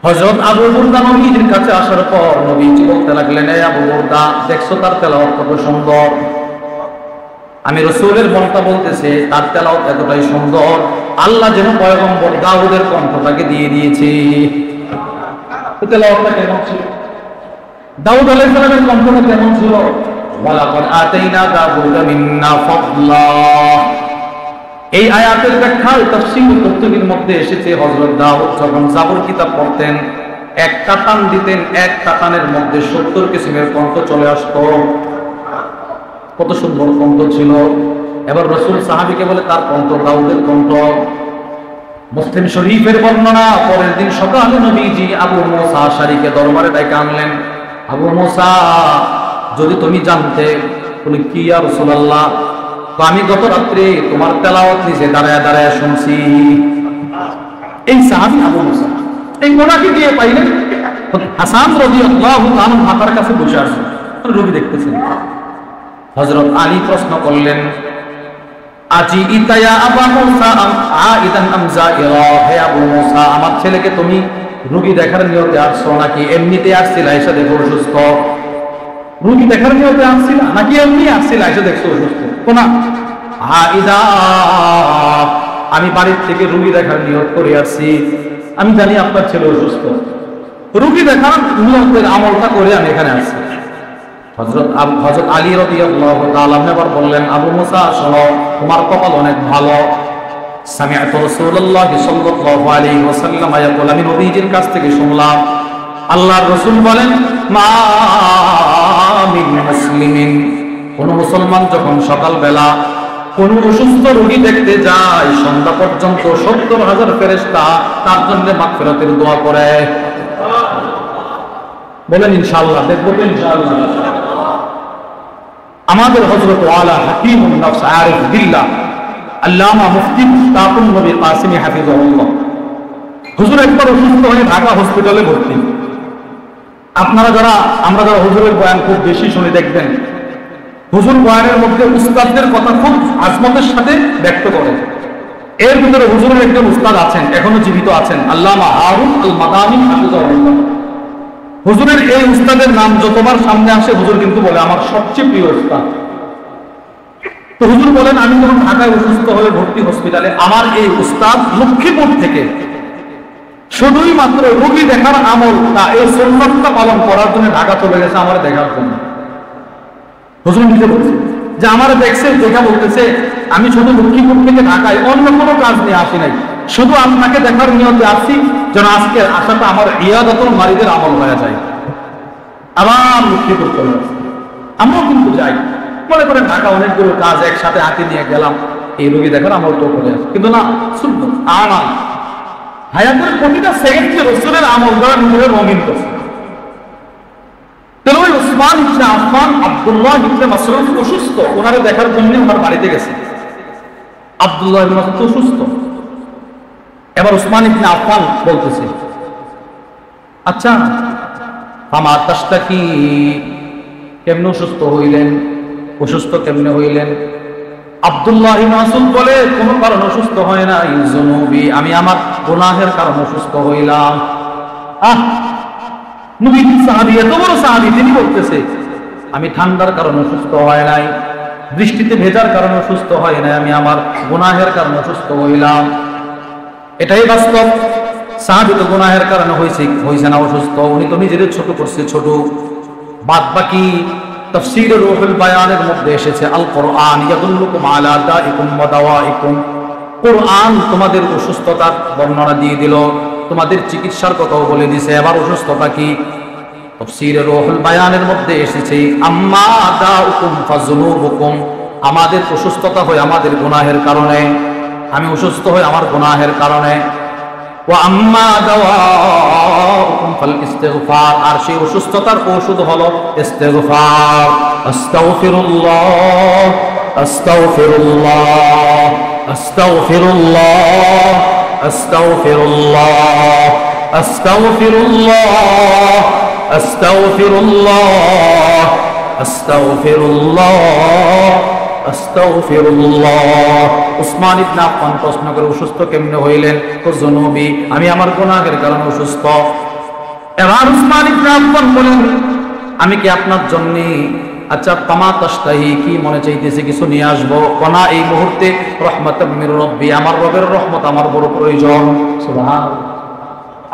হযরত আবু বুরদা নবীজির কাছে আসার পর নবীজি বলতে লাগলেন, এই আবু বুরদা, দেখছো তার তেলাওয়াত কত সুন্দর? আমি রাসূলের মনটা বলতেছে তার তেলাওয়াত এতটাই সুন্দর, আল্লাহ যেন পয়গম্বর দাউদের কণ্ঠটাকে দিয়ে দিয়েছে। তেলাওয়াতটা কেমন ছিল? দাউদ আলাইহিস সালামের কণ্ঠটা কেমন ছিল? ওয়ালাকাদ আতাইনা দাউদা মিন্না ফাদলা। এই আয়াতের ব্যাখ্যায় তাফসীর কুতুবির মধ্যে এসেছে, হযরত দাউদ যখন জাবর কিতাব পড়তেন, একটা টান দিতেন, একটা টানের মধ্যে 70 কিসিমের কণ্ঠ চলে আসতো। কত সুন্দর কণ্ঠ ছিল। এবার রাসূল সাহাবীকে বলে তার কণ্ঠ দাউদের কণ্ঠ। মুসলিম শরীফের বর্ণনা, পরের দিন সকালে নবীজি আবু মুসা আশআরিকে দরবারে ডেকে আনলেন। আবু মুসা, যদি তুমি জানতে। বলে কি ইয়া রাসূলুল্লাহ? তো আমি গত রাত্রে তোমার তেলাওয়াত নিচে দাঁড়ায় দাঁড়ায় শুনছি। এই সাহাবী আবু মুসা এই ওনাকে দিয়ে পাইলেন হাসান রাদিয়াল্লাহু তাআলা মাতার কাছে বসে আছে, রোগী দেখতেছেন। হযরত আলী প্রশ্ন করলেন, আজি ইতায়া আবু মুসা আইদান আম জাইরা, হে আবু মুসা, আমার ছেলেকে তুমি রোগী দেখার নিয়তে আসছো নাকি এমনিতে আসছিলা এসে দেখো অসুস্থ? রোগী দেখার নিয়তে আসছিলা নাকি এমনি আসছিলা এসে দেখছো অসুস্থ? কোনা আইদা, আমি বাড়ির থেকে রোগী দেখার নিয়ত করে আসছি, আমি জানি আপনার ছেলে অসুস্থ, রোগী দেখার নিয়তের আমলটা করে আমি এখানে আসছি। হযরত আলী রাদিয়াল্লাহু তাআলা আবার বললেন, আবু মুসা শোনো, তোমার কপাল অনেক ভালো। সামিআতু রাসূলুল্লাহ সাল্লাল্লাহু আলাইহি ওয়াসাল্লাম ইয়াকুল, আমি নবীজির কাছ থেকে শুনলাম আল্লাহর রাসূল বলেন, মা মিন মুসলিমিন, কোন মুসলমান যখন সকালবেলা কোন অসুস্থ রোগী দেখতে যায়, সন্ধ্যা পর্যন্ত ৭০,০০০ ফেরেশতা তার জন্য মাগফিরাতের দোয়া করে। বলেন ইনশাআল্লাহ, দেখবো তো ইনশাআল্লাহ। আমাদের হযরত ওয়ালা হাকিমুন নফস আরিফ বিল্লাহ আল্লামা মুফতি মুশতাকুন নবী কাসিমি হাফিজাহুল্লাহ, হুজুর একবার অসুস্থ হয়ে ঢাকা হসপিটালে ভর্তি। আমরা যারা হুজুরের বয়ান খুব বেশি শুনে দেখবেন, হুজুর বয়ানের মধ্যে উস্তাদদের কথা খুব আজমতের সাথে ব্যক্ত করেন। এর ভিতরে হুজুরের একজন উস্তাদ আছেন, এখনো জীবিত আছেন, আল্লামা হারুন আল মাদানী হাফিজাহুল্লাহ। হুজুরের এই উস্তাদের নাম যতবার সামনে আসে হুজুর কিন্তু বলে আমার সবচেয়ে প্রিয় উস্তাদ। তো হুজুর বলেন, আমি যখন ঢাকায় অসুস্থ হয়ে ভর্তি হসপিটালে, আমার এই উস্তাদ লক্ষ্মীপুর থেকে শুধুই মাত্র রোগী দেখার আমলটা, এই সুন্নতটা পালন করার জন্য ঢাকা চলে গেছে আমার দেখার জন্য। হুজুর নিজে বলছে যে আমার দেখছে, দেখা বলতেছে আমি শুধু লক্ষ্মীপুর থেকে ঢাকায় অন্য কোনো কাজ নিয়ে আসি নাই, শুধু আপনাকে দেখার নিয়তে আসছি যেন আজকের আশাটা আমার ইয়াদাতুল মারিদের আমল হয়ে যায়। আবার লক্ষ্মীপুর চলে আসছে। আমরাও কিন্তু যাই, মনে করেন ঢাকা অনেকগুলো কাজ একসাথে হাতে নিয়ে গেলাম, এই রোগী দেখার আমল তো করে আসে, কিন্তু না, শুনবো আমার হায়াতের প্রতিটা সেকেন্ডে রাসূলের আমল দ্বারা নিজের রঙিন করছে। তাহলে ওই উসমান ইবনে আফফান, আব্দুল্লাহ ইবনে মাসউদ অসুস্থ, ওনারে দেখার জন্য ওনার বাড়িতে গেছে। আব্দুল্লাহ ইবনে মাসউদ অসুস্থ, এবার উসমান ইবনে আফফান বলতেছে, আচ্ছা ফামা তাশতাকি, কেমনে অসুস্থ হইলেন, অসুস্থ কেমনে হইলেন? আব্দুল্লাহ ইবনে মাসউদ বলে, কোনো কারণে অসুস্থ হয় না, যুনুবি, আমি আমার গুনাহের কারণে অসুস্থ হইলাম। নবী সাহাবী, এত বড় সাহাবী, তিনি বলতেছে আমি ঠান্ডার কারণে অসুস্থ হয় নাই, বৃষ্টিতে ভেজার কারণে অসুস্থ হয় নাই, আমি আমার গুনাহের কারণে অসুস্থ হইলাম। এটাই বাস্তব। সাহাবী তো গুনাহের কারণে হইছে না অসুস্থ, উনি তো নিজেদের ছোট করছে, ছোট। বাদ বাকি তাফসীরে রূহুল বায়ানের মধ্যে এসেছে, আল কোরআন ইয়াদুল্লুকুম আলা দাইকুম ওয়া দাওয়াইকুম, কোরআন তোমাদের অসুস্থতার বর্ণনা দিয়ে দিল, তোমাদের চিকিৎসার কথাও বলে দিছে। এবার অসুস্থতা কি? তাফসীরে রূহুল বায়ানের মধ্যে এসেছে, আম্মা দাউকুম ফাযুনুবুকুম, আমাদের অসুস্থতা হয় আমাদের গুনাহের কারণে, আমি অসুস্থ হই আমার গুনাহের কারণে। ওয়া আম্মা দাওয়াউকুম ফাল ইস্তিগফার, আর সেই অসুস্থতার ওষুধ হলো ইস্তিগফার। আস্তাগফিরুল্লাহ আস্তাগফিরুল্লাহ আস্তাগফিরুল্লাহ আস্তাগফিরুল্লাহ আস্তাগফিরুল্লাহ আস্তাগফিরুল্লাহ আস্তাগফিরুল্লাহ আস্তাগফিরুল্লাহ। উসমান ইবনে আফফান প্রশ্ন করে, অসুস্থ কেমনে হইলেন? তো যুনুবি, আমি আমার গুনাহের কারণে অসুস্থ। এবার উসমান ইবনে আফফান বলেন, আমি কি আপনার জন্য, আচ্ছা তামা তাশতাহি, কি মনে চাইতেছে কিছু নিয়ে আসবো? কোনা এই মুহূর্তে রহমাতাম মির রব্বি, আমার রবের রহমত আমার বড় প্রয়োজন। সুবহানাল্লাহ,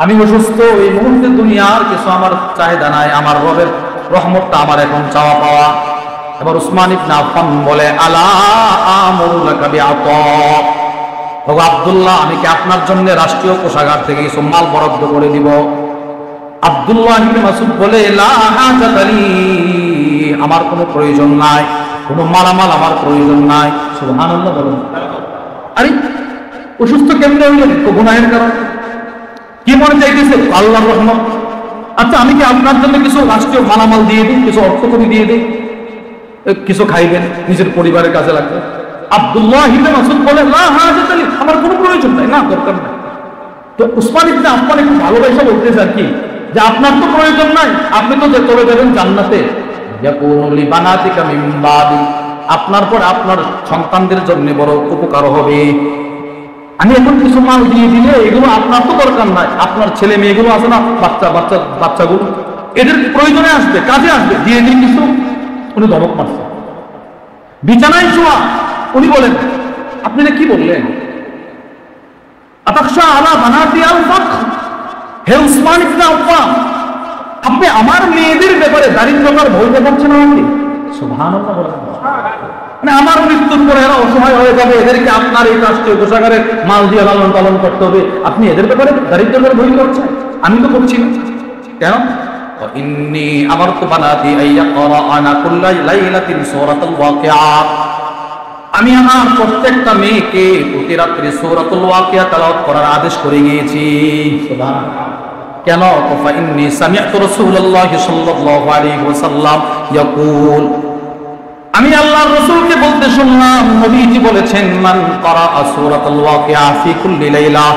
আমি অসুস্থ, এই মুহূর্তে দুনিয়ার কিছু আমার চাহিদা নাই, আমার রবের রহমতটা আমার এখন চাওয়া পাওয়া। এবার উসমান ইবনে আফফান বলে, আলা আমুরু লাকা বিআতা, ও আব্দুল্লাহ, আমি কি আপনার জন্য রাষ্ট্রীয় কোষাগার থেকে কিছু মাল বরাদ্দ করে দিব? আব্দুল্লাহ ইবনে মাসউদ বলে, লা হাজাতা লি, আমার কোনো প্রয়োজন নাই, কোনো মালামাল আমার প্রয়োজন নাই। সুবহানাল্লাহ বলুন। আরে অসুস্থ কেমনে হইলেন? তো গুনাহের কারণে। কি মনে চাইতেছে? আল্লাহর রহমত। আচ্ছা আমি কি আপনার জন্য কিছু রাষ্ট্রীয় মালামাল দিয়ে দিই, কিছু অর্থ করে দিয়ে দিই, কিছু খাইবেন, নিজের পরিবারের কাজে লাগবে? আব্দুল্লাহ ইবনে মাসউদ বলে, লা হাজাতা লি, আমার কোনো প্রয়োজন নাই, না দরকার নাই। তো উসমান ইবনে আফফান একটু ভালোবাসা বলতেছে আর কি, যে আপনার তো প্রয়োজন নাই, আপনি তো চলে যাবেন জান্নাতে, ইয়াকুনু লিবানাতিকা মিন বাদি, আপনার পর আপনার সন্তানদের জন্য বড় উপকার হবে। আমি এখন কিছু মাল দিয়ে দিলে এগুলো আপনার তো দরকার নাই, আপনার ছেলে মেয়েগুলো আছে না, বাচ্চাগুলো, এদের প্রয়োজনে আসবে, কাজে আসবে, দিয়ে দিন কিছু। উনি ধমক মারছে, বিছানায় শোয়া। উনি বলেন, আপনি না কি বললেন? আতাখশা আলা বানাতি আল ফাকর, হে উসমান ইবনে আফফান, আপনি আমার মেয়েদের ব্যাপারে দারিদ্রতার ভয় দেখাচ্ছেন আমাকে? সুবহানাল্লাহ বলেন। মানে আমার মৃত্যুর পরে এরা অসহায় হয়ে যাবে, এদেরকে আপনার এই রাষ্ট্রীয় কোষাগারের মাল দিয়ে লালন পালন করতে হবে, আপনি এদের ব্যাপারে দারিদ্রতার ভয় করছেন? আমি তো করছি না। কেন? ইন্নী আমারতু বানাতি আইয়াকরাআনা কুল্লা লাইলাতিন সূরাতুল ওয়াকিআ, আমি আমার প্রত্যেকটা মেয়েকে প্রতি রাত্রে সূরাতুল ওয়াকিয়া তেলাওয়াত করার আদেশ করে গিয়েছি। সুবহানাল্লাহ। কেন? ফাইন্নী সামি'তু রাসূলুল্লাহ সাল্লাল্লাহু আলাইহি ওয়াসাল্লাম ইয়াকুল, আমি আল্লাহর রাসূলকে বলতে শুনলাম, নবীজি বলেছেন, মান ক্বারাআ সূরাতুল ওয়াকিয়া ফি কুল্লি লাইলা,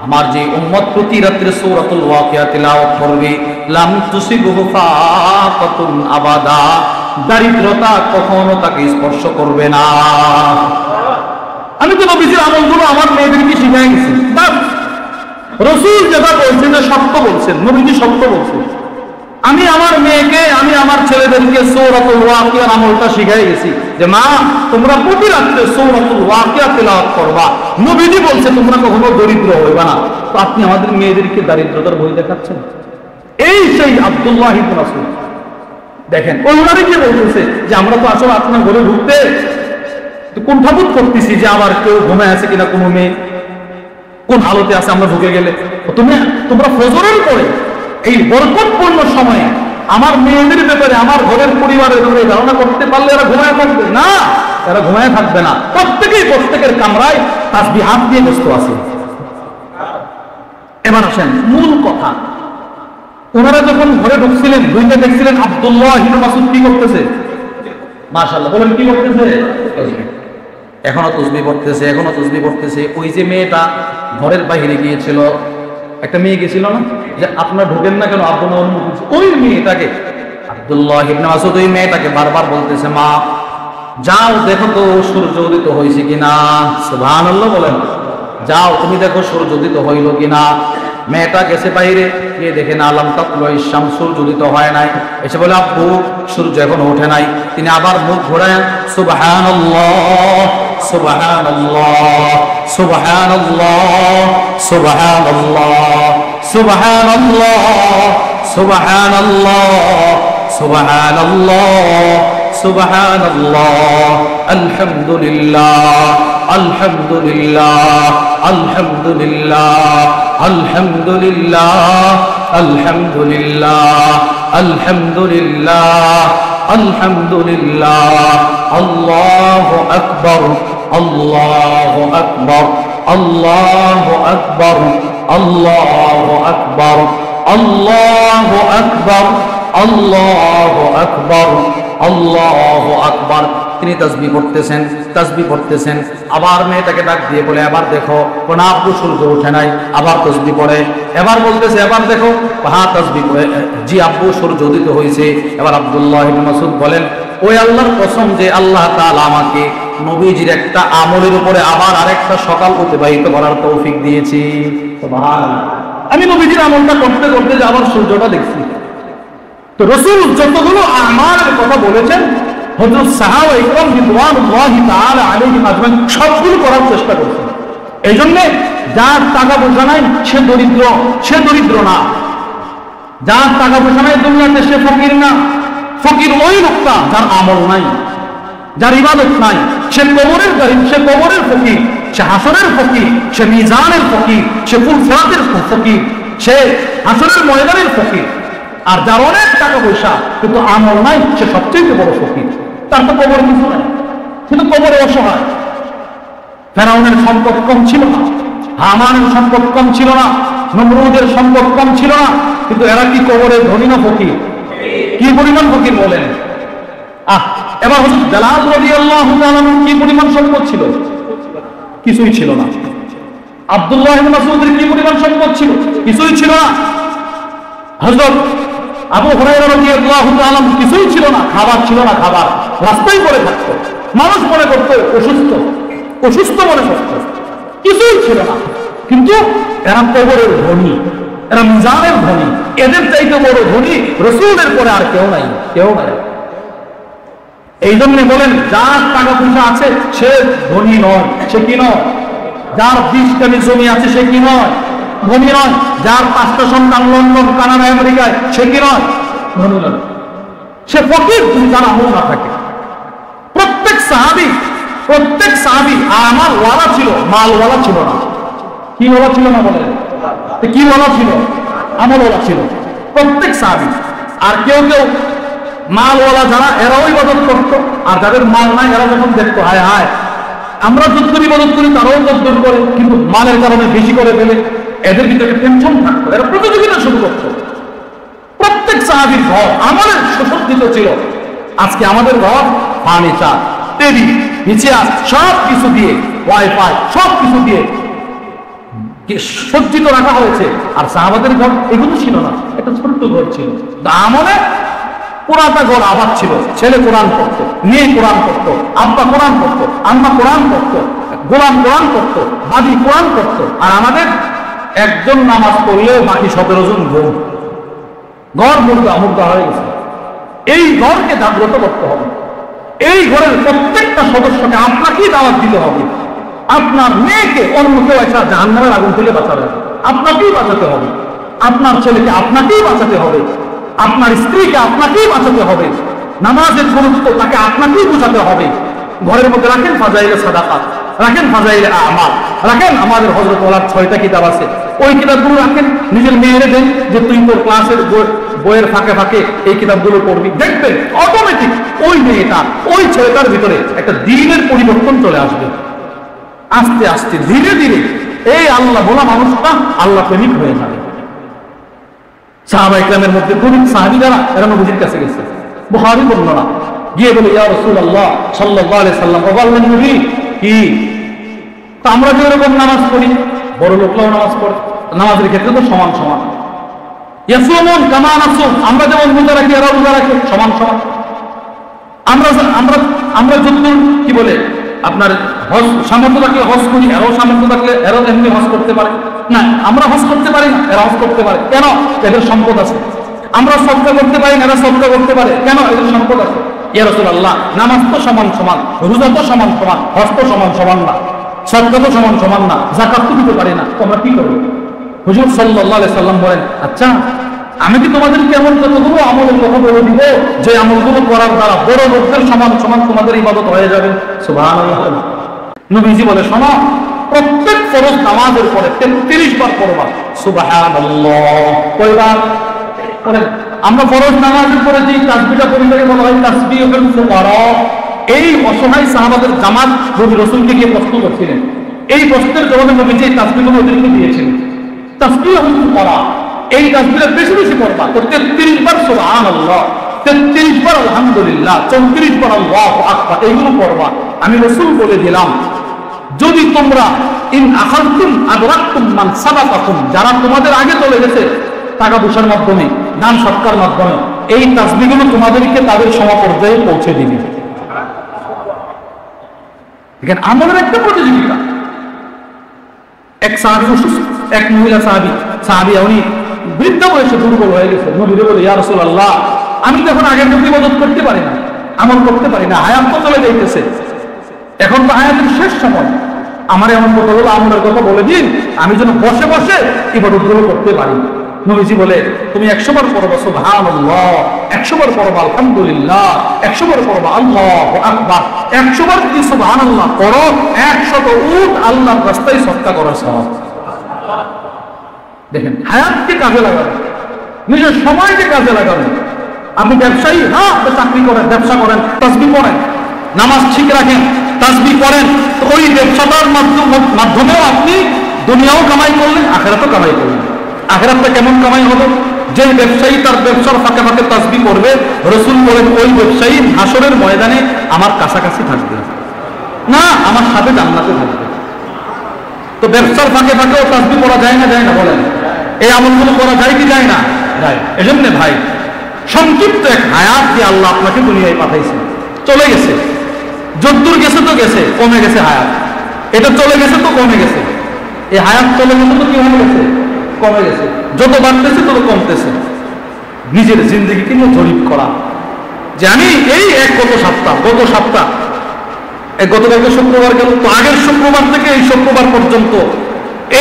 আমার যে উম্মত প্রতি রাত্রে সূরাতুল ওয়াকিয়া তিলাওয়াত করবে, লাম তুসিবহু ফাকাতুন আবাদা, দারিদ্রতা কখনো তাকে স্পর্শ করবে না। আমি তো নবীজির আমলগুলো আমার মেয়েদেরকে শিখাই গেছি। রাসূল যেটা বলছেন সত্য বলছেন, নবীজি সত্য বলছেন। আমি আমার মেয়েকে, আমি আমার ছেলেদেরকে সূরাতুল ওয়াকিয়ার আমলটা শিখাই গেছি যে মা, তোমরা প্রতি রাত্রে সূরাতুল ওয়াকিয়া তিলাওয়াত করবা। নবীজি বলছে তোমরা কখনো দরিদ্র হইবা না। তো আপনি আমাদের মেয়েদেরকে দারিদ্রতার বই দেখাচ্ছেন। এই সেই আব্দুল্লাহ ইবনে মাসউদ দেখেন, ওনারই কি বলতেছে যে আমরা তো আসলে আপনার ঘরে ঢুকতে কুণ্ঠাবোধ করতেছি যে আবার কেউ ঘুমায় আছে কিনা, কোনো মেয়ে কোন হালতে আছে আমরা ঢুকে গেলে। তোমরা ফজরের পরে এই বরকতপূর্ণ সময়ে আমার মেয়েদের ব্যাপারে, আমার ঘরের পরিবারের ব্যাপারে ধারণা করতে পারলে এরা ঘুমায় থাকবে না। এরা ঘুমায় থাকবে না, প্রত্যেকেই প্রত্যেকের কামরায় তাসবিহ হাত দিয়ে ব্যস্ত আছে। এবার আসেন মূল কথা। ওনারা যখন ঘরে ঢুকছিলেন, দুইটা দেখছিলেন আব্দুল্লাহ ইবনে মাসউদ কি করতেছে। মাশাআল্লাহ বলেন, কি করতেছে? এখনো তাসবিহ পড়তেছে, এখনো তাসবিহ পড়তেছে। ওই যে মেয়েটা ঘরের বাইরে গিয়েছিল, একটা মেয়ে গেছিল না যে আপনারা ঢোকেন না কেন, আপনার অনুমতি, ওই মেয়েটাকে আব্দুল্লাহ ইবনে মাসউদ ওই মেয়েটাকে বারবার বলতেছে, মা যাও দেখো তো সূর্য উদিত হয়েছে কিনা। সুবহানাল্লাহ বলেন, যাও তুমি দেখো সূর্য উদিত হইল কিনা। মেয়েটা গেছে বাইরে, গিয়ে দেখে না আলাম তাতলুই শামস, সূর্য উদিত হয় নাই। এসে বলে, আব্বু সূর্য এখনো ওঠে নাই। তিনি আবার মুখ ঘোরায় সুবহানাল্লাহ সুবহানাল্লাহ সুবহানাল্লাহ সুবহানাল্লাহ সুবহানাল্লাহ সুবহানাল্লাহ সুবহানাল্লাহ সুবহানাল্লাহ আলহামদুলিল্লাহ আলহামদুলিল্লাহ আলহামদুলিল্লাহ আলহামদুলিল্লাহ আলহামদুলিল্লাহ আলহামদুলিল্লাহ আলহামদুলিল্লাহ আল্লাহু আকবার আল্লাহু আকবার আল্লাহু আকবার আল্লাহু আকবার আল্লাহু আকবার আল্লাহু আকবার আল্লাহু আকবার। তিনি তাসবিহ পড়তেছেন। আবার মেয়েটাকে ডাক দিয়ে বলে, এবার দেখো কোন আব্বু সূর্য ওঠে নাই। আবার তাসবিহ পড়ে, এবার বলতেছে, এবার দেখো, হ্যাঁ তাসবিহ পড়ে, জি আব্বু সূর্য উদিত হয়েছে। এবার আব্দুল্লাহ ইবনে মাসউদ বলেন, ওই আল্লাহর কসম যে আল্লাহ তাআলা আমাকে নবীজির একটা আমলের উপরে আবার আরেকটা সকাল অতিবাহিত করার তৌফিক দিয়েছি। সুবহানাল্লাহ। আমি নবীজির আমলটা করতে করতে যে আবার সূর্যটা দেখছি। তো রাসূল যতগুলো আমালের কথা বলেছেন, হযরত সাহাবা ইকরাম রিদওয়ানুল্লাহি তাআলা আলাইহিম আজমাইন সবগুলো করার চেষ্টা করছেন। এই জন্য যার টাকা পয়সা নাই সে দরিদ্র না। যার টাকা পয়সা নাই দুনিয়াতে সে ফকির না। ফকির ওই লোকটা যার আমল নাই, যার ইবাদত নাই। সে কবরের গরীব, সে কবরের ফকির, সে হাসরের ফকির, সে মিজানের ফকির, সে ফুল সিরাতের ফকির, সে হাসরের ময়দানের ফকির। আর যার অনেক টাকা পয়সা কিন্তু আমল নাই, সে সবচেয়ে বড় ফকির। তার তো কবর কিছু নাই, কিন্তু কবরে অসহায়। ফেরাউনের সম্পদ কম ছিল না, হামানের সম্পদ কম ছিল না, নমরুদের সম্পদ কম ছিল না, কিন্তু এরা কি কবরে ধনী না ফকির? কি পরিমাণ ফকির বলেন। এবার হযরত বেলাল রাদিয়াল্লাহু তাআলা কি পরিমাণ সম্পদ ছিল? কিছুই ছিল না। আব্দুল্লাহ ইবনে মাসউদের কি পরিমাণ সম্পদ ছিল? কিছুই ছিল না। হযরত আবু হুরায়রা রাদিয়াল্লাহু তাআলা কিছুই ছিল না, খাবার ছিল না, খাবার রাস্তায় পড়ে থাকতো। মানুষ মনে করতো অসুস্থ মনে করতো, কিছুই ছিল না। কিন্তু এরা কবরের ধনী, এরা মিজানের ধনী। এদের চাইতে বড় ধনী রাসূলের পরে আর কেউ নাই। এই জন্য বলেন, যার টাকা পয়সা আছে সে ধনী নয়। সে কি নয়? যার 20 কানি জমি আছে সে কি নয়? ধনী নয়। যার 5টা সন্তান লন্ডন, কানাডা, আমেরিকায়, সে কি নয়? ধনী নয়। সে ফকির যদি তার আমল না থাকে। প্রত্যেক সাহাবী আমার ওয়ালা ছিল, মালওয়ালা ছিল না। কি ওয়ালা ছিল না বলেন? কি ওয়ালা ছিল? আমলওয়ালা ছিল প্রত্যেক সাহাবী। আর কেউ মালওয়ালা যারা, এরাও ইবাদত করতো। আর যাদের মাল নাই এরা যখন দেখতো, হায় হায় আমরা যতদূর ইবাদত করি তারাও ততদূর করে, কিন্তু মালের কারণে বেশি করে ফেলে, এদের ভিতরে টেনশন থাকতো। এরা প্রতিযোগিতা শুরু করতো। প্রত্যেক সাহাবীর ঘর আমলের সুসজ্জিত ছিল। আজকে আমাদের ঘর ফার্নিচার, টেবিল, চেয়ার সব কিছু দিয়ে, ওয়াইফাই সব কিছু দিয়ে সজ্জিত রাখা হয়েছে। আর সাহাবাদের ঘর এগুলো ছিল না, একটা ছোট্ট ঘর ছিল। আমলে পুরাটা ঘর আবাদ ছিল। ছেলে কোরআন পড়তো, মেয়ে কোরআন পড়তো, আব্বা কোরআন পড়তো, আম্মা কোরআন পড়তো, গোলাম কোরআন পড়তো, বাদী কোরআন পড়তো। আর আমাদের একজন নামাজ পড়লেও বাকি 17 জন ঘুম। ঘর মুর্দা হয়ে গেছে। এই ঘরকে জাগ্রত করতে হবে। এই ঘরের প্রত্যেকটা সদস্যকে আপনাকেই দাওয়াত দিতে হবে। আপনার মেয়েকে অন্য কেউ একটা জাহান্নামের আগুন থেকে বাঁচাবে, আপনাকেই বাঁচাতে হবে। আপনার ছেলেকে আপনাকেই বাঁচাতে হবে। আপনার স্ত্রীকে আপনাকেই বাঁচাতে হবে। নামাজের গুরুত্ব তাকে আপনাকেই বোঝাতে হবে। ঘরের মধ্যে রাখেন ফাজাইলে সাদাকাত, রাখেন ফাজাইলে আমাল, রাখেন আমাদের হযরত ওয়ালার 6টা কিতাব আছে, ওই কিতাবগুলো রাখেন। নিজের মেয়েরে দেন যে তুই তোর ক্লাসের বইয়ের ফাঁকে ফাঁকে এই কিতাবগুলো পড়বি। দেখবেন অটোমেটিক ওই মেয়েটা, ওই ছেলেটার ভিতরে একটা দ্বীনের পরিবর্তন চলে আসবে। আস্তে আস্তে ধীরে ধীরে এই আল্লাহ বলা মানুষটা আল্লাহ প্রেমিক হয়ে যাবে। সাহাবা ইকরামের মধ্যে গরিব সাহাবী যারা, এরা নবীজির কাছে গেছে, বুখারী বর্ণনা, গিয়ে বলে ইয়া রাসূলুল্লাহ সাল্লাল্লাহু আলাইহি সাল্লাম, ও আল্লাহর নবী, কি তা আমরা যে এরকম নামাজ পড়ি, বড় লোকরাও নামাজ পড়ে, নামাজের ক্ষেত্রে তো সমান সমান। ইয়াসুমুন কামা নাসুম, আমরা যেমন রোজা রাখি এরাও রোজা রাখে, সমান সমান। আমরা আমরা আমরা যতদূর কি বলে আপনার হজ সামর্থ্য থাকলে হজ করি, এরাও সামর্থ্য থাকলে এরাও এমনি হজ করতে পারে না। আমরা হজ করতে পারি না, এরা হজ করতে পারে। কেন? এদের সম্পদ আছে। আমরা সদকা করতে পারি না, এরা সদকা করতে পারে। কেন? এদের সম্পদ আছে। ইয়া রাসূলুল্লাহ, নামাজ তো সমান সমান, রোজা তো সমান সমান, হজ তো সমান সমান না, সদকা তো সমান সমান না, যাকাত তো দিতে পারি না, তোমরা কি করবে? হুজুর সাল্লাল্লাহু আলাইহি সাল্লাম বলেন, আচ্ছা আমি কি তোমাদেরকে এমন কতগুলো আমলের কথা বলে দিব যে আমলগুলো করার দ্বারা বড় লোকদের সমান সমান তোমাদের ইবাদত হয়ে যাবে? সুবহানাল্লাহ। নবীজি বলে, শোনো, প্রত্যেক ফরজ নামাজের পরে 33 বার পড়বা সুবহানাল্লাহ। কয়বার পড়েন? আমরা ফরজ নামাজের পরে যে তাসবিহটা পড়ি তাকে বলা হয় তাসবিহুল ফুকারা। এই অসহায় সাহাবাদের জামাত নবী রাসূলকে গিয়ে প্রশ্ন করছিলেন। এই প্রশ্নের জবাবে নবীজি এই তাসবিহগুলো ওদেরকে দিয়েছিলেন। তাসবিহুল ফুকারা, এই তাসবিহটা বেশি বেশি পড়বা। তো 33 বার সুবহানাল্লাহ, 33 বার আলহামদুলিল্লাহ, 34 বার আল্লাহু আকবার, এইগুলো পড়বা। আমি রাসূল বলে দিলাম, যদি তোমরা ইন আখাযতুম আদরাকতুম মান সাবাকাকুম, যারা তোমাদের আগে চলে গেছে টাকা পয়সার মাধ্যমে, দান সৎকার মাধ্যমে, এই তাসবিহগুলো তোমাদেরকে তাদের সমপর্যায়ে পৌঁছে দিবে। দেখেন আমলের একটা প্রতিযোগিতা। এক সাহাবী, এক মহিলা সাহাবী উনি বৃদ্ধ বয়সে দুর্বল হয়ে গেছে। নবীকে বলে, ইয়া রাসূলুল্লাহ, আমি তো এখন আগের মতো ইবাদত করতে পারি না, আমল করতে পারি না, হায়াত তো চলে যাইতেছে, এখন তো হায়াতের শেষ সময়, আমার এমন কতগুলো আমলের কথা বলে দিন আমি যেন বসে বসে ইবাদতগুলো করতে পারি। নবীজি বলে, তুমি 100 বার পড়বা সুবহানাল্লাহ, 100 বার পড়বা আলহামদুলিল্লাহ, 100 বার পড়বা আল্লাহু আকবার। 100 বার যদি সুবহানাল্লাহ পড়ো, 100 উট আল্লাহর রাস্তায় সদকা করার সওয়াব। দেখেন, হায়াতকে কাজে লাগানো, নিজের সময়কে কাজে লাগানো। আপনি ব্যবসায়ী, হ্যাঁ চাকরি করেন, ব্যবসা করেন, তাসবিহ পড়েন, নামাজ ঠিক রাখেন, তাসবিহ পড়েন, তো ওই ব্যবসাটার মাধ্যমেও আপনি দুনিয়াও কামাই করলেন, আখিরাতও কামাই করলেন। আখিরাতটা কেমন কামাই হলো? যে ব্যবসায়ী তার ব্যবসার ফাঁকে ফাঁকে তাসবিহ করবে, রাসূল বলেন ওই ব্যবসায়ী হাসরের ময়দানে আমার কাছাকাছি থাকবে না, আমার সাথে জান্নাতে থাকবে। তো ব্যবসার ফাঁকে ফাঁকেও তাসবিহ পড়া যায় না, যায় না? বলেন, এই আমলগুলো করা যায় কি যায় না? যায়। এজন্য ভাই, সংক্ষিপ্ত এক হায়াত দিয়ে আল্লাহ আপনাকে দুনিয়ায় পাঠাইছে। চলে গেছে, যদ্দূর গেছে তো গেছে, কমে গেছে হায়াত। এটা চলে গেছে তো কমে গেছে। এই হায়াত চলে গেছে তো কি হয়ে গেছে? কমে গেছে। যত বাড়তেছে তত কমতেছে। নিজের জিন্দগি কিন্তু জরিপ করা, যে আমি এই গত সপ্তাহ গতকালকে শুক্রবার গেল, তো আগের শুক্রবার থেকে এই শুক্রবার পর্যন্ত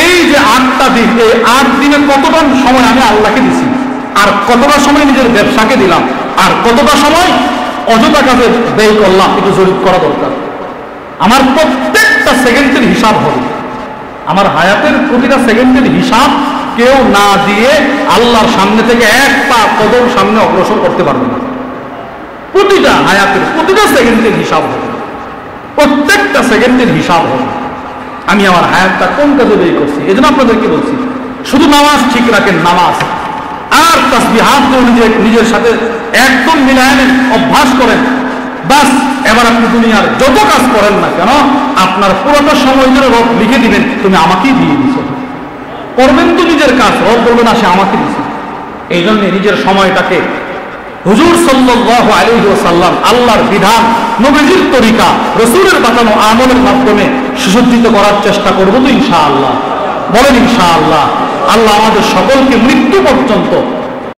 এই যে 8টা দিন, এই 8 দিনে কতটা সময় আমি আল্লাহকে দিছি, আর কতটা সময় নিজের ব্যবসাকে দিলাম, আর কতটা সময় অযথা কাজে ব্যয় করলাম, একটু জরিপ করা দরকার। আমার প্রত্যেকটা সেকেন্ডের হিসাব হবে। আমার হায়াতের প্রতিটা সেকেন্ডের হিসাব কেউ না দিয়ে আল্লাহর সামনে থেকে একটা কদম সামনে অগ্রসর করতে পারবে না। প্রতিটা হায়াতের প্রতিটা সেকেন্ডের হিসাব হবে, প্রত্যেকটা সেকেন্ডের হিসাব হবে। আমি আমার হায়াতটা কোন কাজে ব্যয় করছি। এই জন্য আপনাদেরকে বলছি, শুধু নামাজ ঠিক রাখেন, নামাজ আর তাসবিহাতগুলো নিজের সাথে একদম মিলায় নেন, অভ্যাস করেন, বাস এবার আপনি দুনিয়ার যত কাজ করেন না কেন আপনার পুরোটা সময় ধরে রব লিখে দিবেন তুমি আমাকেই দিয়ে দিছো। করবেন তো নিজের কাজ, রব বলবেন না সে আমাকে দিছে। এই জন্য নিজের সময়টাকে হুজুর সাল্লাল্লাহু আলাইহি ওয়াসাল্লাম আল্লাহর বিধান, নবীজির তরিকা, রাসূলের বাতানো আমলের মাধ্যমে সুসজ্জিত করার চেষ্টা করব তো ইনশাআল্লাহ। বলেন ইনশাআল্লাহ। আল্লাহ আমাদের সকলকে মৃত্যু পর্যন্ত